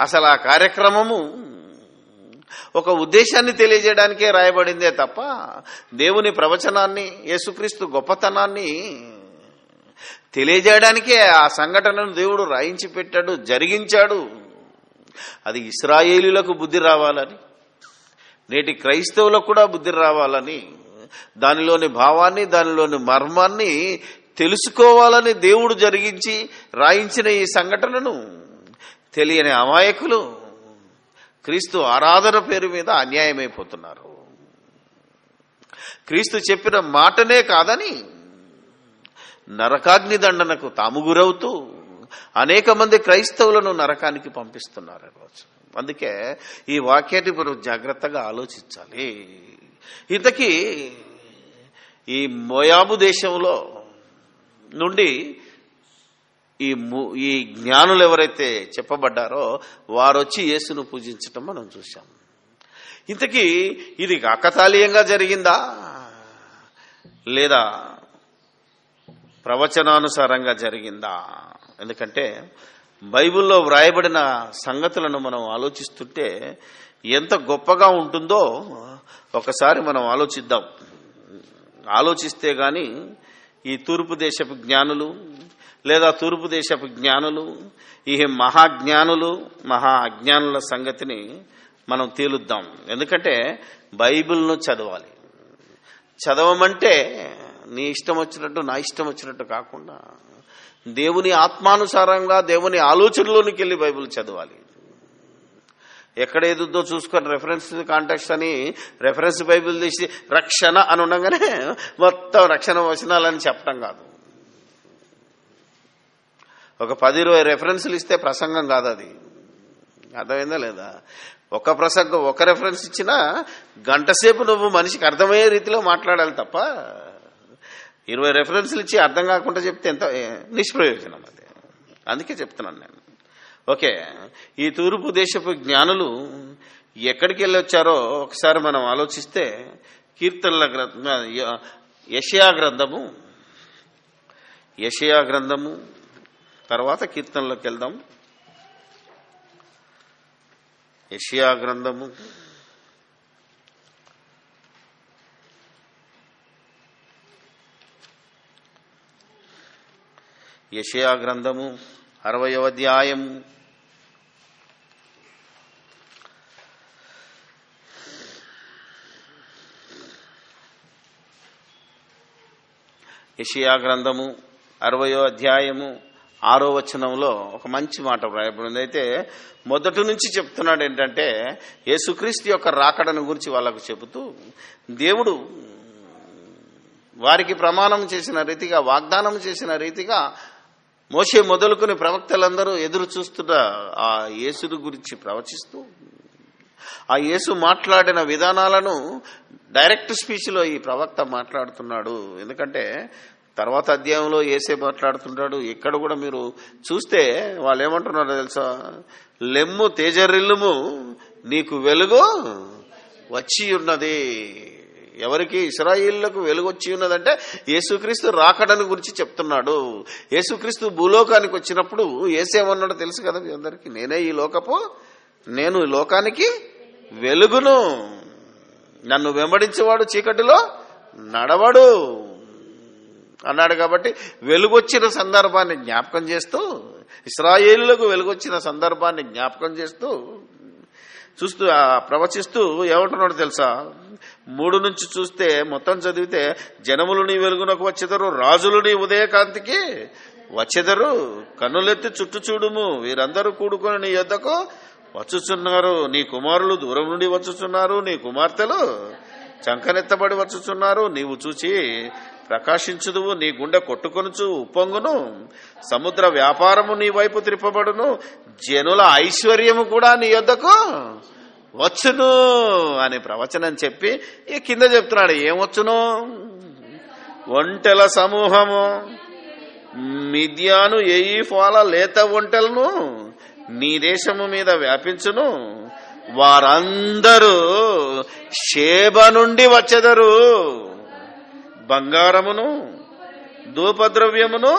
అసలు ఆ కార్యక్రమము ఒక ఉద్దేశాన్ని తెలియజేయడానికే రాయబడిందే తప్ప దేవుని ప్రవచనాన్ని, యేసుక్రీస్తు గొప్పతనాన్ని తెలియజేయడానికే ఆ సంఘటనను దేవుడు రాయించి పెట్టాడు, జరిగించాడు. అది ఇశ్రాయేలీలకు బుద్ధి రావాలని, నేటి క్రైస్తవులకు కూడా బుద్ధి రావాలని, దానిలోని భావాన్ని, దానిలోని మర్మాన్ని తెలుసుకోవాలని దేవుడు జరిగించి రాయించిన ఈ సంఘటనను తెలియని అమాయకులు క్రీస్తు ఆరాధన పేరు మీద అన్యాయమైపోతున్నారు. క్రీస్తు చెప్పిన మాటనే కాదని నరకాగ్ని దండనకు తాము గురవుతూ అనేక మంది క్రైస్తవులను నరకానికి పంపిస్తున్నారు రోజు. అందుకే ఈ వాక్యాన్ని మనం జాగ్రత్తగా ఆలోచించాలి. ఇంతకీ ఈ మోయాబు దేశంలో నుండి ఈ జ్ఞానులు ఎవరైతే చెప్పబడ్డారో వారొచ్చి యేసును పూజించటం మనం చూసాం. ఇంతకీ ఇది కాకతాళీయంగా జరిగిందా లేదా ప్రవచనానుసారంగా జరిగిందా? ఎందుకంటే బైబిల్లో వ్రాయబడిన సంగతులను మనం ఆలోచిస్తుంటే ఎంత గొప్పగా ఉంటుందో ఒకసారి మనం ఆలోచిద్దాం. ఆలోచిస్తే గాని ఈ తూర్పు దేశపు జ్ఞానులు లేదా తూర్పు దేశపు జ్ఞానులు, ఈ మహాజ్ఞానులు, మహా అజ్ఞానుల సంగతిని మనం తేలుద్దాం. ఎందుకంటే బైబిల్ను చదవాలి. చదవమంటే నీ ఇష్టం వచ్చినట్టు, నా ఇష్టం వచ్చినట్టు కాకుండా దేవుని ఆత్మానుసారంగా, దేవుని ఆలోచనలోనికి వెళ్ళి బైబిల్ చదవాలి. ఎక్కడ ఏదుద్దో చూసుకొని రెఫరెన్స్ కాంటెక్స్ట్ అని రెఫరెన్స్ బైబిల్ తీసి రక్షణ అని ఉండగానే మొత్తం రక్షణ వచనాలని చెప్పడం కాదు. ఒక 10-20 రెఫరెన్స్లు ఇస్తే ప్రసంగం కాదు. అది అర్థమైందా లేదా? ఒక రెఫరెన్స్ ఇచ్చినా గంటసేపు నువ్వు మనిషికి అర్థమయ్యే రీతిలో మాట్లాడాలి తప్ప 20 రెఫరెన్స్లు ఇచ్చి అర్థం కాకుండా చెప్తే ఎంత నిష్ప్రయోజనం అది. అందుకే చెప్తున్నాను నేను. ఓకే, ఈ తూర్పు దేశపు జ్ఞానులు ఎక్కడికి వెళ్ళి వచ్చారో ఒకసారి మనం ఆలోచిస్తే కీర్తనల గ్రంథం, యెషయా గ్రంథము తర్వాత కీర్తనలోకి వెళ్దాం. యెషయా గ్రంథము యెషయా గ్రంథము 60వ అధ్యాయం యెషయా గ్రంథము 60వ అధ్యాయము 6వ వచనంలో ఒక మంచి మాట వ్రాయబడింది. అయితే మొదటి నుంచి చెప్తున్నాడు ఏంటంటే యేసుక్రీస్తు యొక్క రాకడను గురించి వాళ్ళకు చెబుతూ దేవుడు వారికి ప్రమాణం చేసిన రీతిగా, వాగ్దానం చేసిన రీతిగా మోషే మొదలుకొని ప్రవక్తలందరూ ఎదురు చూస్తున్న ఆ యేసుని గురించి ప్రవచిస్తూ ఆ యేసు మాట్లాడిన విధానాలను డైరెక్ట్ స్పీచ్లో ఈ ప్రవక్త మాట్లాడుతున్నాడు. ఎందుకంటే తర్వాత అధ్యాయంలో యేసే మాట్లాడుతుంటాడు. ఇక్కడ కూడా మీరు చూస్తే వాళ్ళు ఏమంటున్నారో తెలుసా? లెమ్ము తేజరిల్లుము, నీకు వెలుగు వచ్చి ఉన్నది. ఎవరికి? ఇశ్రాయేలులకు వెలుగు వచ్చి ఉన్నదంటే యేసుక్రీస్తు రాకడను గురించి చెప్తున్నాడు. యేసుక్రీస్తు భూలోకానికి వచ్చినప్పుడు యేసేమన్నాడో తెలుసు కదా మీ అందరికీ? నేను ఈ లోకానికి వెలుగును, నన్ను వెంబడించేవాడు చీకటిలో నడవడు అన్నాడు. కాబట్టి వెలుగొచ్చిన సందర్భాన్ని జ్ఞాపకం చేస్తూ, ఇశ్రాయేలులకు వెలుగొచ్చిన సందర్భాన్ని జ్ఞాపకం చేస్తూ ప్రవచిస్తూ ఏమంటున్నాడు తెలుసా? 3 నుంచి చూస్తే మొత్తం చదివితే, జనములు నీ వెలుగునకు వచ్చెదరు, రాజులు నీ ఉదయకాంతికి వచ్చెదరు, కన్నులెత్తి చుట్టూ చూడుము, వీరందరూ కూడుకొని నీ యొద్దకు వచ్చుచున్నారు, నీ కుమారులు దూరం నుండి వచ్చుచున్నారు, నీ కుమార్తెలు చంకనెత్తబడి వచ్చుచున్నారు, నీవు చూచి ప్రకాశించుదువు, నీ గుండె కొట్టుకొనుచు ఉప్పొంగును, సముద్ర వ్యాపారము నీ వైపు త్రిప్పబడును, జనుల ఐశ్వర్యము కూడా నీ యొద్దకు వచ్చును అని ప్రవచనం చెప్పి ఈ కింద చెప్తున్నాడు. ఏమొచ్చును? ఒంటెల సమూహము, మిద్యాను ఎయిఫాల లేత ఒంటెలను నీ దేశము మీద వ్యాపించును, వారందరూ షేబ నుండి వచ్చెదరు, బంగారమును ధూపద్రవ్యమును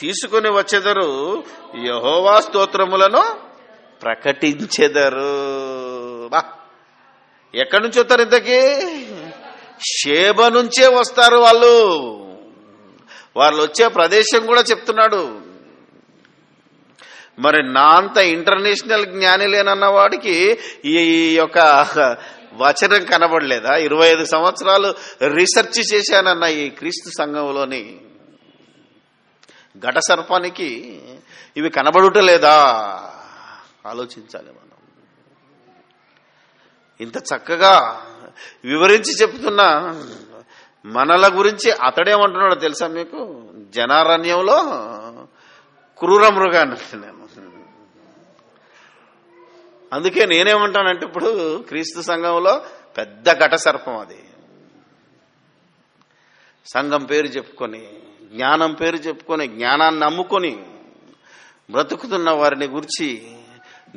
తీసుకుని వచ్చెదరు, యెహోవా స్తోత్రములను ప్రకటించెదరు. ఎక్కడి నుంచి వస్తారు? ఇంతకీ షేబ నుంచే వస్తారు వాళ్ళు వచ్చే ప్రదేశం కూడా చెప్తున్నాడు. మరి నా అంత ఇంటర్నేషనల్ జ్ఞాని లేనన్న వాడికి ఈ యొక్క వచనం కనబడలేదా? 25 సంవత్సరాలు రీసెర్చ్ చేశానన్న ఈ క్రీస్తు సంఘంలోని ఘట సర్పానికి ఇవి కనబడుటలేదా? ఆలోచించాలి మనం. ఇంత చక్కగా వివరించి చెప్తున్నా మనల గురించి అతడేమంటున్నాడో తెలుసా మీకు? జనారణ్యంలో క్రూర మృగాన్ని. నేను అందుకే నేనేమంటానంటే, ఇప్పుడు క్రీస్తు సంఘంలో పెద్ద ఘట సర్పం అది. సంఘం పేరు చెప్పుకొని, జ్ఞానం పేరు చెప్పుకొని, జ్ఞానాన్ని నమ్ముకొని బ్రతుకుతున్న వారిని గురించి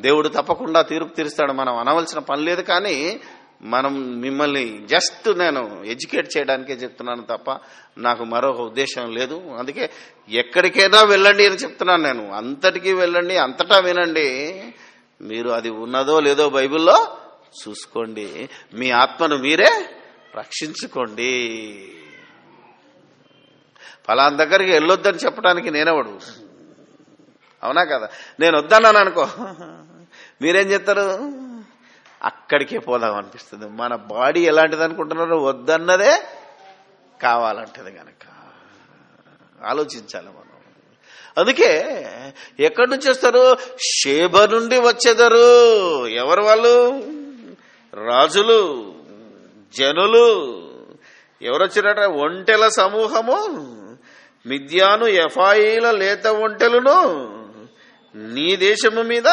దేవుడు తప్పకుండా తీర్పు తీరుస్తాడు. మనం అనవలసిన పని లేదు. కానీ మనం మిమ్మల్ని జస్ట్ నేను ఎడ్యుకేట్ చేయడానికే చెప్తున్నాను తప్ప నాకు మరొక ఉద్దేశం లేదు. అందుకే ఎక్కడికైనా వెళ్ళండి అని చెప్తున్నాను నేను. అంతటికీ వెళ్ళండి, అంతటా వినండి. మీరు అది ఉన్నదో లేదో బైబిల్లో చూసుకోండి. మీ ఆత్మను మీరే రక్షించుకోండి. ఫలానా దగ్గరికి వెళ్ళొద్దని చెప్పడానికి నేనెవడు? అవునా కదా? నేను వద్దన్నాను అనుకో, మీరేం చెప్తారు? అక్కడికే పోదాం అనిపిస్తుంది. మన బాడీ ఎలాంటిది అనుకుంటున్నారో వద్దన్నదే కావాలంటది కనుక ఆలోచించాలి మనం. అందుకే ఎక్కడి నుంచి వస్తారు? షేబ నుండి వచ్చేదరు. ఎవరు వాళ్ళు? రాజులు, జనులు. ఎవరు వచ్చినట? ఒంటెల సమూహము, మిద్యాను ఎఫాయిల లేత ఒంటెలను నీ దేశము మీద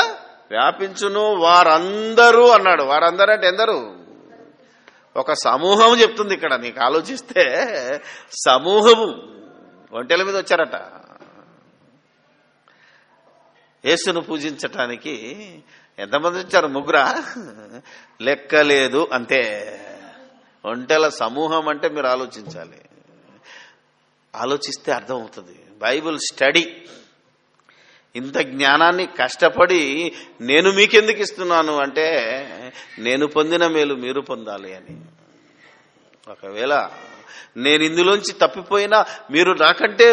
వ్యాపించును, వారందరూ అన్నాడు. వారందరూ అంటే ఎందరు? ఒక సమూహం చెప్తుంది ఇక్కడ. నీకు ఆలోచిస్తే సమూహము ఒంటెల మీద వచ్చారట. యేసును పూజించటానికి ఎంతమంది వచ్చారు? 3 లెక్కలేదు అంతే. ఒంటెల సమూహం అంటే మీరు ఆలోచించాలి. ఆలోచిస్తే అర్థమవుతుంది. బైబిల్ స్టడీ, ఇంత జ్ఞానాన్ని కష్టపడి నేను మీకెందుకు ఇస్తున్నాను అంటే, నేను పొందిన మేలు మీరు పొందాలి అని. ఒకవేళ నేను ఇందులోంచి తప్పిపోయినా మీరు నాకంటే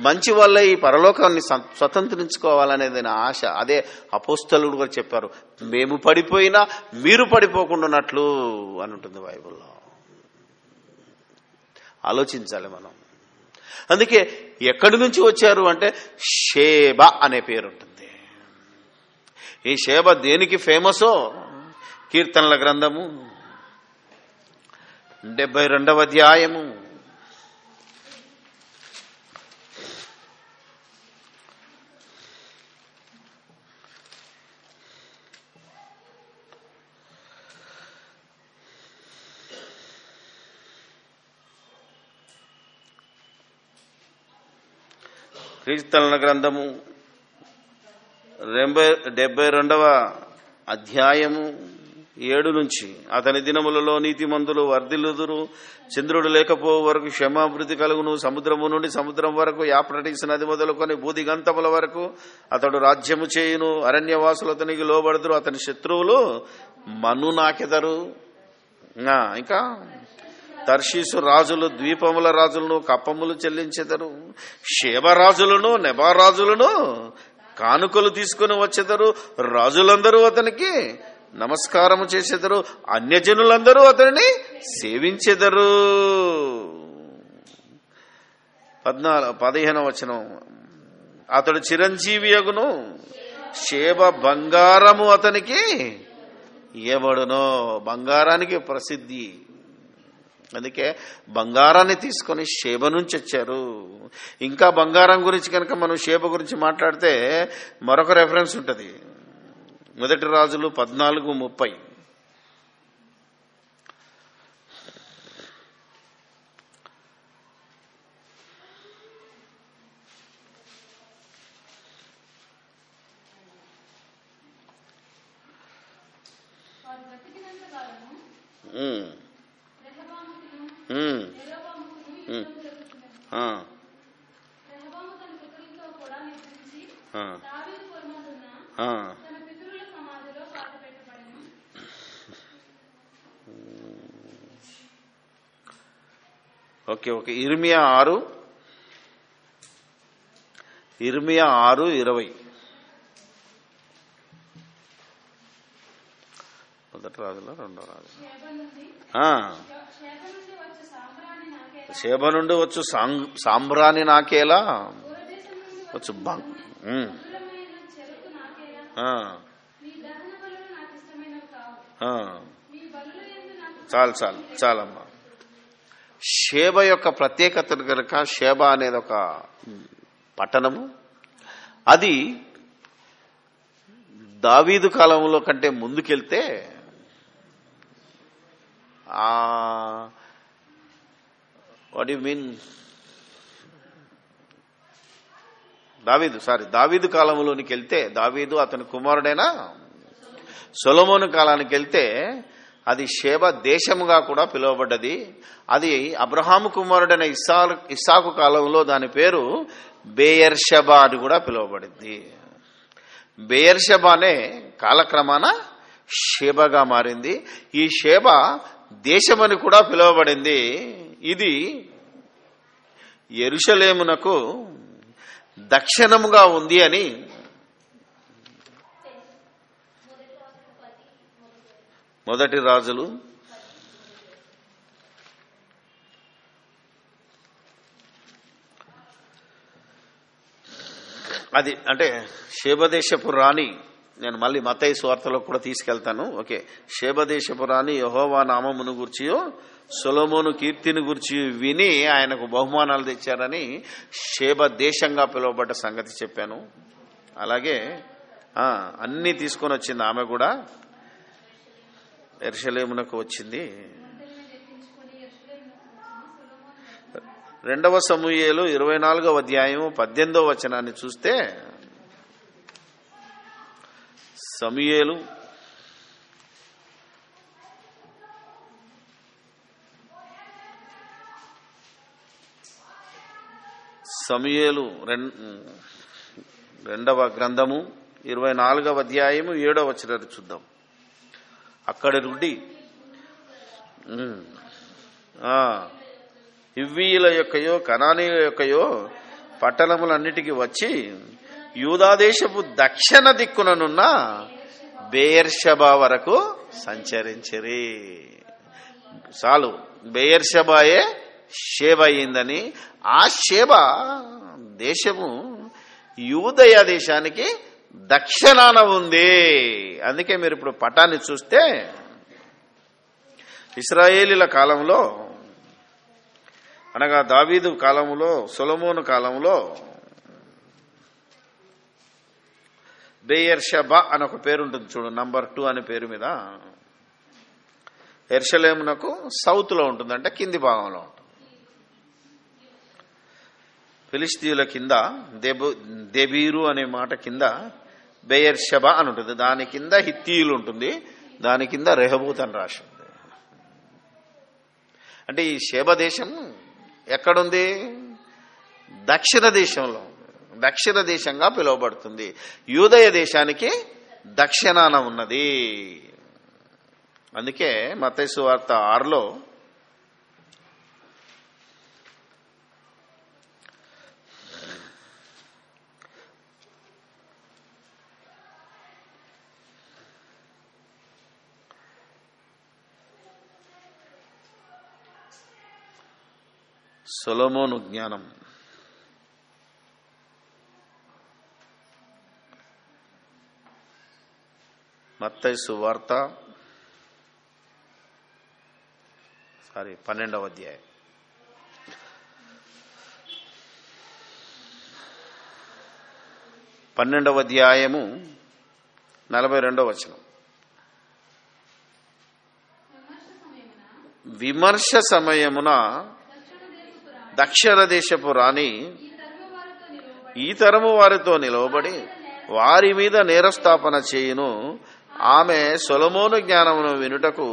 మంచి వాళ్ళ ఈ పరలోకాన్ని స్వతంత్రించుకోవాలనేది నా ఆశ. అదే అపోస్తలుడు కూడా చెప్పారు, మేము పడిపోయినా మీరు పడిపోకుండానట్లు అని ఉంటుంది బైబిల్లో. ఆలోచించాలి మనం. అందుకే ఎక్కడి నుంచి వచ్చారు అంటే షేబ అనే పేరు ఉంటుంది. ఈ షేబ దేనికి ఫేమసో కీర్తనల గ్రంథము 72వ అధ్యాయము 72 కీర్తనల గ్రంథము 72వ అధ్యాయము 7 నుంచి, అతని దినములలో నీతిమంతులు వర్ధిల్లుదురు, చంద్రుడు లేకపోవు వరకు క్షమాభివృద్ధి కలుగును, సముద్రము నుండి సముద్రం వరకు, యాప్రటీస్ నది మొదలుకొని భూదిగంతముల వరకు అతడు రాజ్యము చేయును. అరణ్యవాసులు అతనికి లోబడుదురు, అతని శత్రువులు మన్ను నాకెదరు. ఇంకా తర్షీసు రాజులు ద్వీపముల రాజులను కప్పములు చెల్లించెదరు, షేబరాజులను నెబారాజులను కానుకలు తీసుకుని వచ్చెదరు. రాజులందరూ అతనికి నమస్కారము చేసెదరు, అన్యజనులందరూ అతనిని సేవించెదరు. 15వ వచనం, అతడు చిరంజీవి అగును, షేబ బంగారము అతనికి ఇవ్వబడును. బంగారానికి ప్రసిద్ధి, అందుకే బంగారాన్ని తీసుకొని షేబ నుంచి వచ్చారు. ఇంకా బంగారం గురించి కనుక మనం షేబ గురించి మాట్లాడితే మరొక రెఫరెన్స్ ఉంటుంది. 1 రాజులు 14:30. ఓకే, ఇర్మియా 6:20. మొదటి రాజులో 2వ రాజు. షేబ నుండి వచ్చు సాంబ్రాణి నాకేలా వచ్చు. చాలమ్మా. షేబ యొక్క ప్రత్యేకతను కనుక, షేబ అనేది ఒక పట్టణము, అది దావీదు కాలంలో కంటే ముందుకెళ్తే వాట్ యు మీన్ దావీదు కాలంలోనికి వెళ్తే, దావీదు అతని కుమారుడైన సొలొమోను కాలానికి వెళ్తే అది షేబ దేశముగా కూడా పిలువబడ్డది. అది అబ్రహాము కుమారుడైన ఇస్సాకు కాలంలో దాని పేరు బెయేర్షెబా అని కూడా పిలువబడింది. బెయేర్షెబానే కాలక్రమాన షేబగా మారింది. ఈ షేబ దేశమని కూడా పిలువబడింది. ఇది యెరూషలేమునకు దక్షిణముగా ఉంది అని మొదటి రాజులు 10 అంటే షేబదేశపు రాణి. నేను మళ్ళీ మత్తయి సువార్తలో కూడా తీసుకెళ్తాను. ఓకే, షేబదేశపు రాణి యెహోవా నామమును గూర్చియు సొలొమోను కీర్తిని గూర్చి విని ఆయనకు బహుమానాలు తెచ్చారని షేబ దేశంగా పిలువబడ్డ సంగతి చెప్పాను. అలాగే అన్ని తీసుకొని వచ్చింది ఆమె కూడా, యెరూషలేమునకు వచ్చింది. 2వ సమూయేలు 24వ అధ్యాయం 18వ వచనాన్ని చూస్తే, సమూయేలు రెండవ గ్రంథము 24వ అధ్యాయము 7వ వచనాన్ని చూద్దాం. అక్కడి నుండి హివ్వీయుల యొక్కయో కనానీయుల యొక్కయో పట్టణములన్నిటికీ వచ్చి యూదాదేశపు దక్షిణ దిక్కుననున్న బెయేర్షెబా వరకు సంచరించిరి. చాలు, బెయేర్షెబాయే షేబ అయిందని. ఆ షేబ దేశము యూదయ దేశానికి దక్షిణాన ఉంది. అందుకే మీరు ఇప్పుడు పటాన్ని చూస్తే ఇశ్రాయేలీల కాలంలో, అనగా దావీదు కాలంలో, సొలొమోను కాలంలో బెయేర్షెబా అని ఒక పేరు ఉంటుంది చూడు, నంబర్ 2 అనే పేరు మీద. యెరూషలేమునకు సౌత్ లో ఉంటుంది, అంటే కింది భాగంలో ఉంటుంది. ఫిలిస్తీయుల కింద దెబీరు అనే మాట కింద బెయర్షెబా అని ఉంటుంది, దాని కింద హిత్తీయులు ఉంటుంది, దాని కింద రెహోబోతు అని రాసి ఉంది. అంటే ఈ షేబ దేశం ఎక్కడుంది? దక్షిణ దేశంలో, దక్షిణ దేశంగా పిలువబడుతుంది. యూదయ దేశానికి దక్షిణాన ఉన్నది. అందుకే మత్తయి సువార్త 6లో సొలొమోను జ్ఞానం, మత్తయి సువార్త 12వ అధ్యాయం 12వ అధ్యాయము 42వ వచనం. విమర్శ సమయమున దక్షిణ దేశపు రాణి ఈ తరము వారితో నిలవబడి వారి మీద నేరస్థాపన చేయును. ఆమె సొలొమోను జ్ఞానమును వినుటకు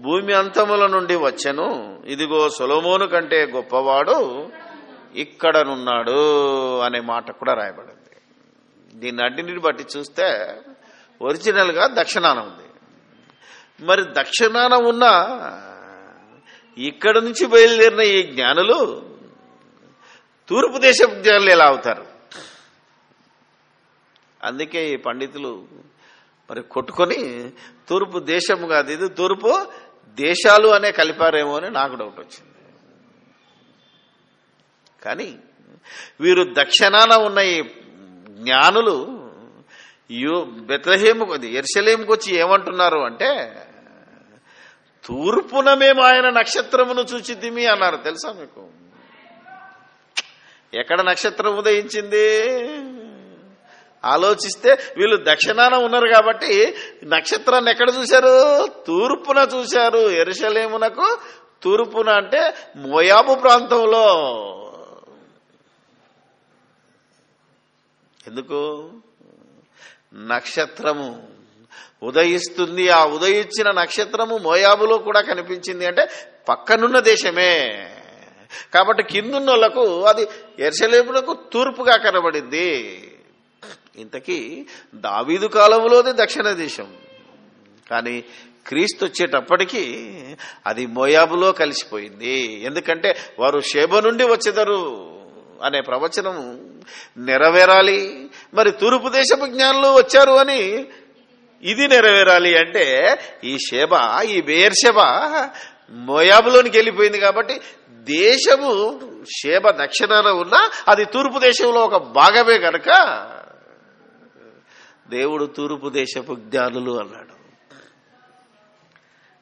భూమి అంతముల నుండి వచ్చెను. ఇదిగో సొలొమోను కంటే గొప్పవాడు ఇక్కడనున్నాడు అనే మాట కూడా రాయబడింది. దీన్ని అన్నింటిని బట్టి చూస్తే ఒరిజినల్ గా దక్షిణాన ఉంది. మరి దక్షిణాన ఉన్న ఇక్కడ నుంచి బయలుదేరిన ఈ జ్ఞానులు తూర్పు దేశపు జ్ఞానులు ఎలా అవుతారు? అందుకే ఈ పండితులు మరి కొట్టుకొని తూర్పు దేశం కాదు, ఇది తూర్పు దేశాలు అనే కలిపారేమో అని నాకు డౌట్ వచ్చింది. కానీ వీరు దక్షిణాన ఉన్న ఈ జ్ఞానులు బెత్లెహేముకు, యెరూషలేముకు వచ్చి ఏమంటున్నారు అంటే, తూర్పున మేము ఆయన నక్షత్రమును చూచితిమి అన్నారు. తెలుసా మీకు? ఎక్కడ నక్షత్రం ఉదయించింది? ఆలోచిస్తే వీళ్ళు దక్షిణాన ఉన్నారు కాబట్టి నక్షత్రాన్ని ఎక్కడ చూశారు? తూర్పున చూశారు. యెరూషలేమునకు తూర్పున అంటే మోయాబు ప్రాంతంలో. ఎందుకు? నక్షత్రము ఉదయిస్తుంది. ఆ ఉదయించిన నక్షత్రము మోయాబులో కూడా కనిపించింది అంటే పక్కనున్న దేశమే కాబట్టి కిందున్న వాళ్ళకు అది యెరూషలేమునకు తూర్పుగా కనబడింది. ఇంతకీ దావీదు కాలంలోది దక్షిణ దేశం, కానీ క్రీస్తు వచ్చేటప్పటికీ అది మోయాబులో కలిసిపోయింది. ఎందుకంటే వారు షేబ నుండి వచ్చేదరు అనే ప్రవచనం నెరవేరాలి. మరి తూర్పు దేశపు జ్ఞానులు వచ్చారు అని ఇది నెరవేరాలి అంటే ఈ షేబ, ఈ బెయేర్షెబ మోయాబులోనికి వెళ్ళిపోయింది. కాబట్టి దేశము షేబ దక్షిణాన ఉన్నా అది తూర్పు దేశంలో ఒక భాగమే కనుక దేవుడు తూర్పు దేశపు జ్ఞానులు అన్నాడు.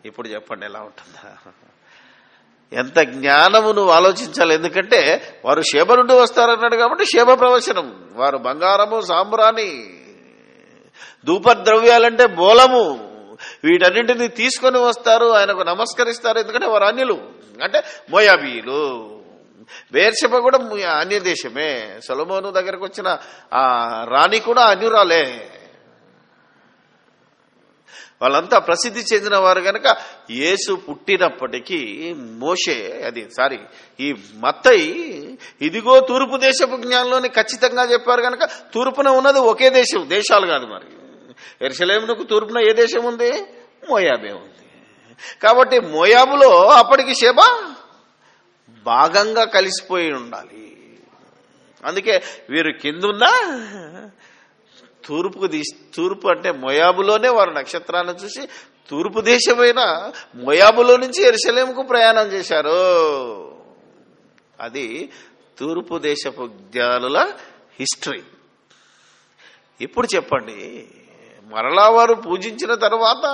ఇప్పుడు చెప్పండి ఎలా ఉంటుందా? ఎంత జ్ఞానము నువ్వు ఆలోచించాలి. ఎందుకంటే వారు షేబ నుండి వస్తారన్నాడు కాబట్టి షేబ ప్రవచనం. వారు బంగారము, సాంబ్రాణి, ధూపద్రవ్యాలంటే బోలము, వీటన్నింటినీ తీసుకొని వస్తారు, ఆయనకు నమస్కరిస్తారు. ఎందుకంటే వారు అన్యులు, అంటే మోయాబీయులు. బెయేర్షెబ కూడా అన్య దేశమే. సొలొమోను దగ్గరకు వచ్చిన ఆ రాణి కూడా అన్యురాలే. వాళ్ళంతా ప్రసిద్ధి చెందిన వారు గనక యేసు పుట్టినప్పటికీ ఈ మత్తయి ఇదిగో తూర్పు దేశపు జ్ఞానంలోని ఖచ్చితంగా చెప్పారు గనక తూర్పున ఉన్నది ఒకే దేశం, దేశాలు కాదు. మరి యెరూషలేమునకు తూర్పున ఏ దేశం ఉంది? మోయాబే ఉంది. కాబట్టి మోయాబులో అప్పటికి షేబ భాగంగా కలిసిపోయి ఉండాలి. అందుకే వీరు కిందున్నా తూర్పు అంటే మోయాబులోనే వారు నక్షత్రాన్ని చూసి తూర్పు దేశమైన మోయాబులో నుంచి యెరూషలేముకు ప్రయాణం చేశారు. అది తూర్పు దేశపు జ్ఞానుల హిస్టరీ. ఇప్పుడు చెప్పండి, మరలా వారు పూజించిన తర్వాత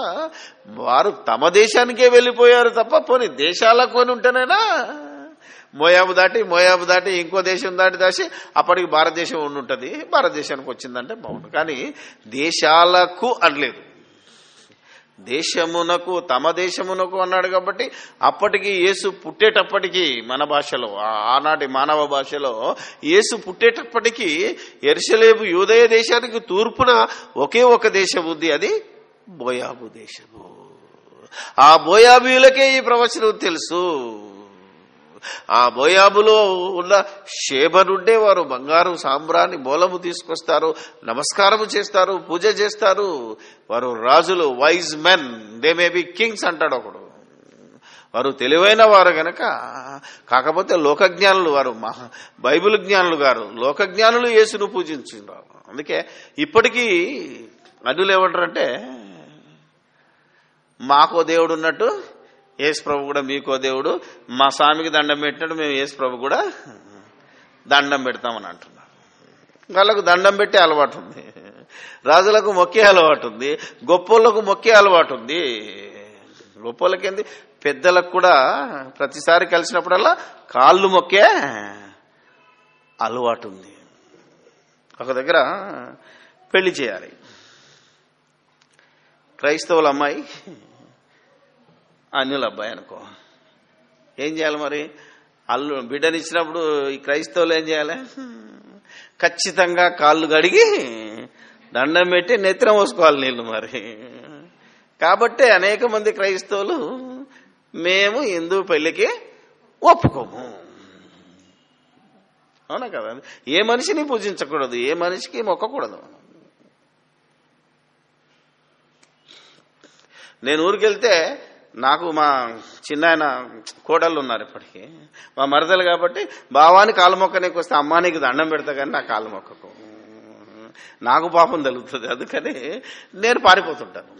వారు తమ దేశానికే వెళ్ళిపోయారు తప్ప పోనీ దేశాలకు కొని ఉంటేనేనా? మోయాబు దాటి ఇంకో దేశం దాటి అప్పటికి భారతదేశం ఉండి ఉంటుంది. భారతదేశానికి వచ్చిందంటే బాగుంటుంది. కానీ దేశాలకు అనలేదు, దేశమునకు, తమ దేశమునకు అన్నాడు కాబట్టి అప్పటికి యేసు పుట్టేటప్పటికి మన భాషలో, ఆనాటి మానవ భాషలో యేసు పుట్టేటప్పటికి యెరూషలేము యూదయ దేశానికి తూర్పున ఒకే ఒక దేశం ఉంది, అది మోయాబు దేశము. ఆ మోయాబీయులకే ఈ ప్రవచనం తెలుసు. ఆ మోయాబులో ఉన్న షేబ నుండే వారు బంగారు సాంబ్రాన్ని మూలము తీసుకొస్తారు, నమస్కారము చేస్తారు, పూజ చేస్తారు. వారు రాజులు, wise men, they may be Kings అంటాడు ఒకడు. వారు తెలివైన వారు గనక, కాకపోతే లోకజ్ఞానులు వారు, బైబిల్ జ్ఞానులు గారు, లోకజ్ఞానులు యేసును పూజించున్నారు. అందుకే ఇప్పటికీ అడ్డులు ఏమంటారంటే, మాకో దేవుడు ఉన్నట్టు యేసు ప్రభు కూడా మీకో దేవుడు, మా స్వామికి దండం పెట్టినట్టు మేము యేసు ప్రభు కూడా దండం పెడతామని అంటున్నారు. వాళ్ళకు దండం పెట్టే అలవాటు ఉంది, రాజులకు మొక్కే అలవాటు ఉంది, గొప్పోళ్ళకు మొక్కే అలవాటు ఉంది. గొప్పోళ్ళకేంది, పెద్దలకు కూడా ప్రతిసారి కలిసినప్పుడల్లా కాళ్ళు మొక్కే అలవాటు ఉంది. ఒక దగ్గర పెళ్లి చేయాలి, క్రైస్తవుల అమ్మాయి అన్యుల అబ్బాయి అనుకో, ఏం చేయాలి మరి? బిడ్డనిచ్చినప్పుడు ఈ క్రైస్తవులు ఏం చేయాలి? ఖచ్చితంగా కాళ్ళు కడిగి దండం పెట్టి నెత్తిన పోసుకోవాలి నీళ్ళు. మరి కాబట్టి అనేక మంది క్రైస్తవులు మేము హిందూ పెళ్లికి ఒప్పుకోము, అవునా కదా? ఏ మనిషిని పూజించకూడదు, ఏ మనిషికి మొక్కకూడదు. నేను ఊరికి వెళ్తే నాకు మా చిన్నాయన కోడళ్ళు ఉన్నారు ఇప్పటికీ, మా మరదలు కాబట్టి బావాని కాలు మొక్కనికి వస్తే అమ్మానికి దండం పెడతా కానీ నా కాలు మొక్కకు, నాకు పాపం తగులుతుంది. అందుకని నేను పారిపోతుంటాను.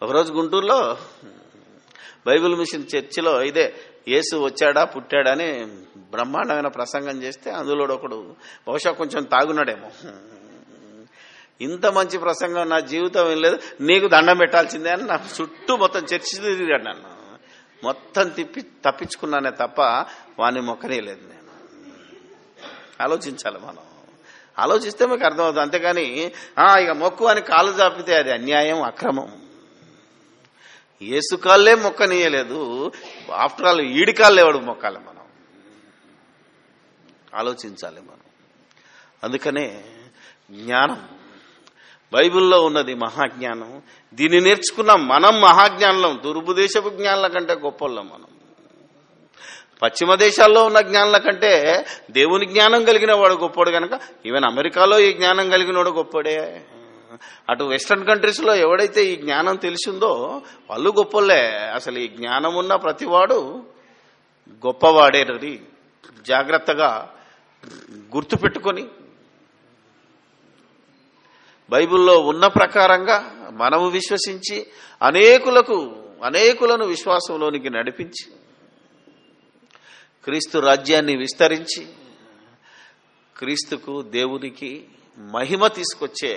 ఒకరోజు గుంటూరులో బైబిల్ మిషన్ చర్చిలో ఇదే యేసు వచ్చాడా పుట్టాడా అని బ్రహ్మాండమైన ప్రసంగం చేస్తే అందులో ఒకడు బహుశా కొంచెం తాగున్నాడేమో, ఇంత మంచి ప్రసంగం నా జీవితం ఏం లేదు, నీకు దండం పెట్టాల్సిందే అని నా చుట్టూ మొత్తం చర్చి తిరిగాడు. నన్ను మొత్తం తప్పించుకున్నానే తప్ప వాడిని మొక్కనేయలేదు నేను. ఆలోచించాలి మనం, ఆలోచిస్తే మీకు అర్థమవుతుంది. అంతేగాని ఇక మొక్కు అని కాలు చాపితే అది అన్యాయం, అక్రమం. యేసు కాళ్ళే మొక్కనీయలేదు, ఆఫ్టర్ ఆల్ ఈడి కాళ్ళు ఎవడు మొక్కాలి? మనం ఆలోచించాలి మనం. అందుకనే జ్ఞానం బైబిల్లో ఉన్నది మహాజ్ఞానం. దీన్ని నేర్చుకున్న మనం మహాజ్ఞానం, తూర్పు దేశపు జ్ఞానుల కంటే గొప్పలం మనం. పశ్చిమ దేశాల్లో ఉన్న జ్ఞానుల కంటే దేవుని జ్ఞానం కలిగిన వాడు గొప్పోడు కనుక ఈవెన్ అమెరికాలో ఈ జ్ఞానం కలిగిన వాడు గొప్పోడే. అటు వెస్టర్న్ కంట్రీస్లో ఎవడైతే ఈ జ్ఞానం తెలిసిందో వాళ్ళు గొప్పలే. అసలు ఈ జ్ఞానం ఉన్న ప్రతివాడు గొప్పవాడేనని జాగ్రత్తగా గుర్తుపెట్టుకొని బైబిల్లో ఉన్న ప్రకారంగా మనము విశ్వసించి అనేకులను విశ్వాసంలోనికి నడిపించి క్రీస్తు రాజ్యాన్ని విస్తరించి క్రీస్తుకు, దేవునికి మహిమ తీసుకొచ్చే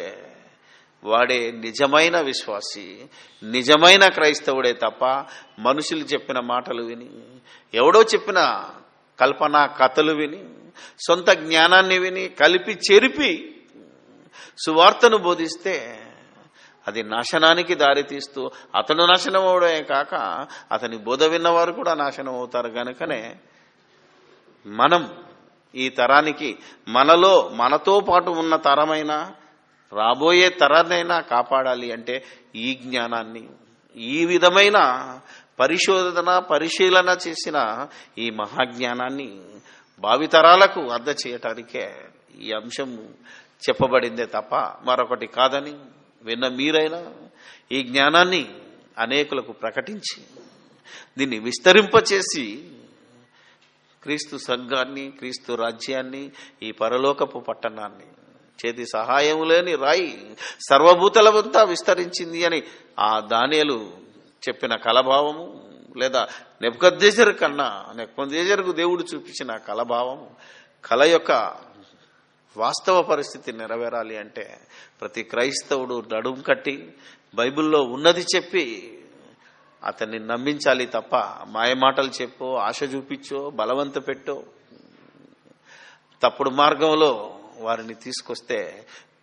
వాడే నిజమైన విశ్వాసి, నిజమైన క్రైస్తవుడే తప్ప మనుషులు చెప్పిన మాటలు విని, ఎవడో చెప్పిన కల్పన కథలు విని, సొంత జ్ఞానాన్ని విని కలిపి చెరిపి సువార్తను బోధిస్తే అది నాశనానికి దారితీస్తూ అతను నాశనం అవడమే కాక అతని బోధ విన్నవారు కూడా నాశనం అవుతారు. కనుకనే మనం ఈ తరానికి, మనతో పాటు ఉన్న తరమైన రాబోయే తరాన్నైనా కాపాడాలి అంటే ఈ జ్ఞానాన్ని, ఈ విధమైన పరిశీలన చేసిన ఈ మహాజ్ఞానాన్ని భావితరాలకు అందచేయటానికే ఈ అంశం చెప్పబడిందే తప్ప మరొకటి కాదని విన్న మీరైనా ఈ జ్ఞానాన్ని అనేకులకు ప్రకటించి దీన్ని విస్తరింపచేసి క్రీస్తు సంఘాన్ని, క్రీస్తు రాజ్యాన్ని, ఈ పరలోకపు పట్టణాన్ని చేతి సహాయం లేని రాయి సర్వభూతలమంతా విస్తరించింది అని ఆ దానియేలు చెప్పిన కలభావము, లేదా నెబుకద్నెజరుకు దేవుడు చూపించిన కలభావము, కల యొక్క వాస్తవ పరిస్థితి నెరవేరాలి అంటే ప్రతి క్రైస్తవుడు నడుం కట్టి బైబిల్లో ఉన్నది చెప్పి అతన్ని నమ్మించాలి తప్ప మాయమాటలు చెప్పో, ఆశ చూపించో, బలవంత పెట్టో తప్పుడు మార్గంలో వారిని తీసుకొస్తే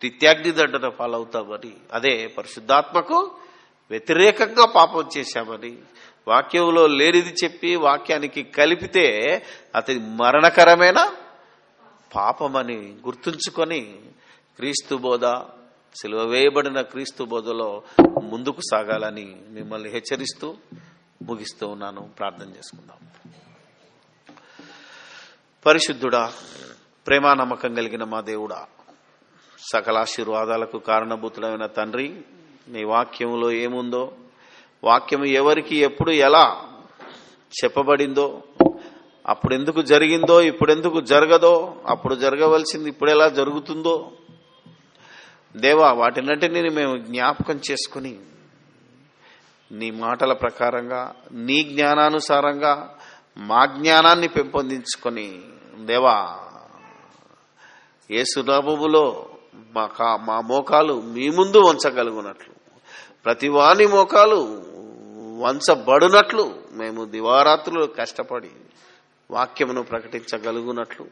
నిత్యాగ్ని దండన పాలవుతామని, అదే పరిశుద్ధాత్మకు వ్యతిరేకంగా పాపం చేశామని, వాక్యంలో లేనిది చెప్పి వాక్యానికి కలిపితే అది మరణకరమైన పాపమని గుర్తుంచుకొని క్రీస్తు బోధ, సిలువ వేయబడిన క్రీస్తు బోధలో ముందుకు సాగాలని మిమ్మల్ని హెచ్చరిస్తూ ముగిస్తూ ఉన్నాను. ప్రార్థన చేసుకుందాం. పరిశుద్ధుడా, ప్రేమ నమ్మకం కలిగిన మా దేవుడా, సకల ఆశీర్వాదాలకు కారణభూతుడైన తండ్రి, నీ వాక్యంలో ఏముందో, వాక్యం ఎవరికి ఎప్పుడు ఎలా చెప్పబడిందో, అప్పుడెందుకు జరిగిందో ఇప్పుడెందుకు జరగదో, అప్పుడు జరగవలసింది ఇప్పుడు ఎలా జరుగుతుందో దేవా, వాటినంటిని మేము జ్ఞాపకం చేసుకుని నీ మాటల ప్రకారంగా నీ జ్ఞానానుసారంగా మా జ్ఞానాన్ని పెంపొందించుకొని దేవా, యేసు నామములో మా మోకాలు మీ ముందు వంచగలుగునట్లు, ప్రతివాని మోకాలు వంచబడునట్లు మేము దివారాత్రులు కష్టపడి వాక్యమును ప్రకటించగలుగునట్లు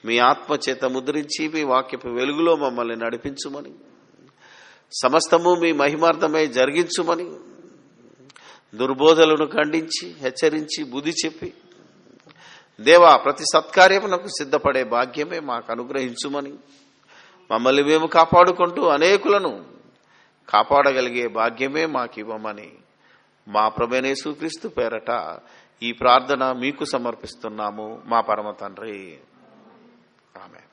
మీ ఆత్మ చేత ముద్రించి మీ వాక్యపు వెలుగులో మమ్మల్ని నడిపించుమని, సమస్తము మీ మహిమార్థమై జరిగించుమని, దుర్బోధలను ఖండించి హెచ్చరించి బుద్ధి చెప్పి దేవా, ప్రతి సత్కార్యమునకు సిద్ధపడే భాగ్యమే మాకు అనుగ్రహించుమని, మమ్మల్ని మేము కాపాడుకుంటూ అనేకులను కాపాడగలిగే భాగ్యమే మాకివ్వమని మా ప్రభువైన యేసుక్రీస్తు పేరట ఈ ప్రార్థన మీకు సమర్పిస్తున్నాము మా పరమ తండ్రి. ఆమేన్.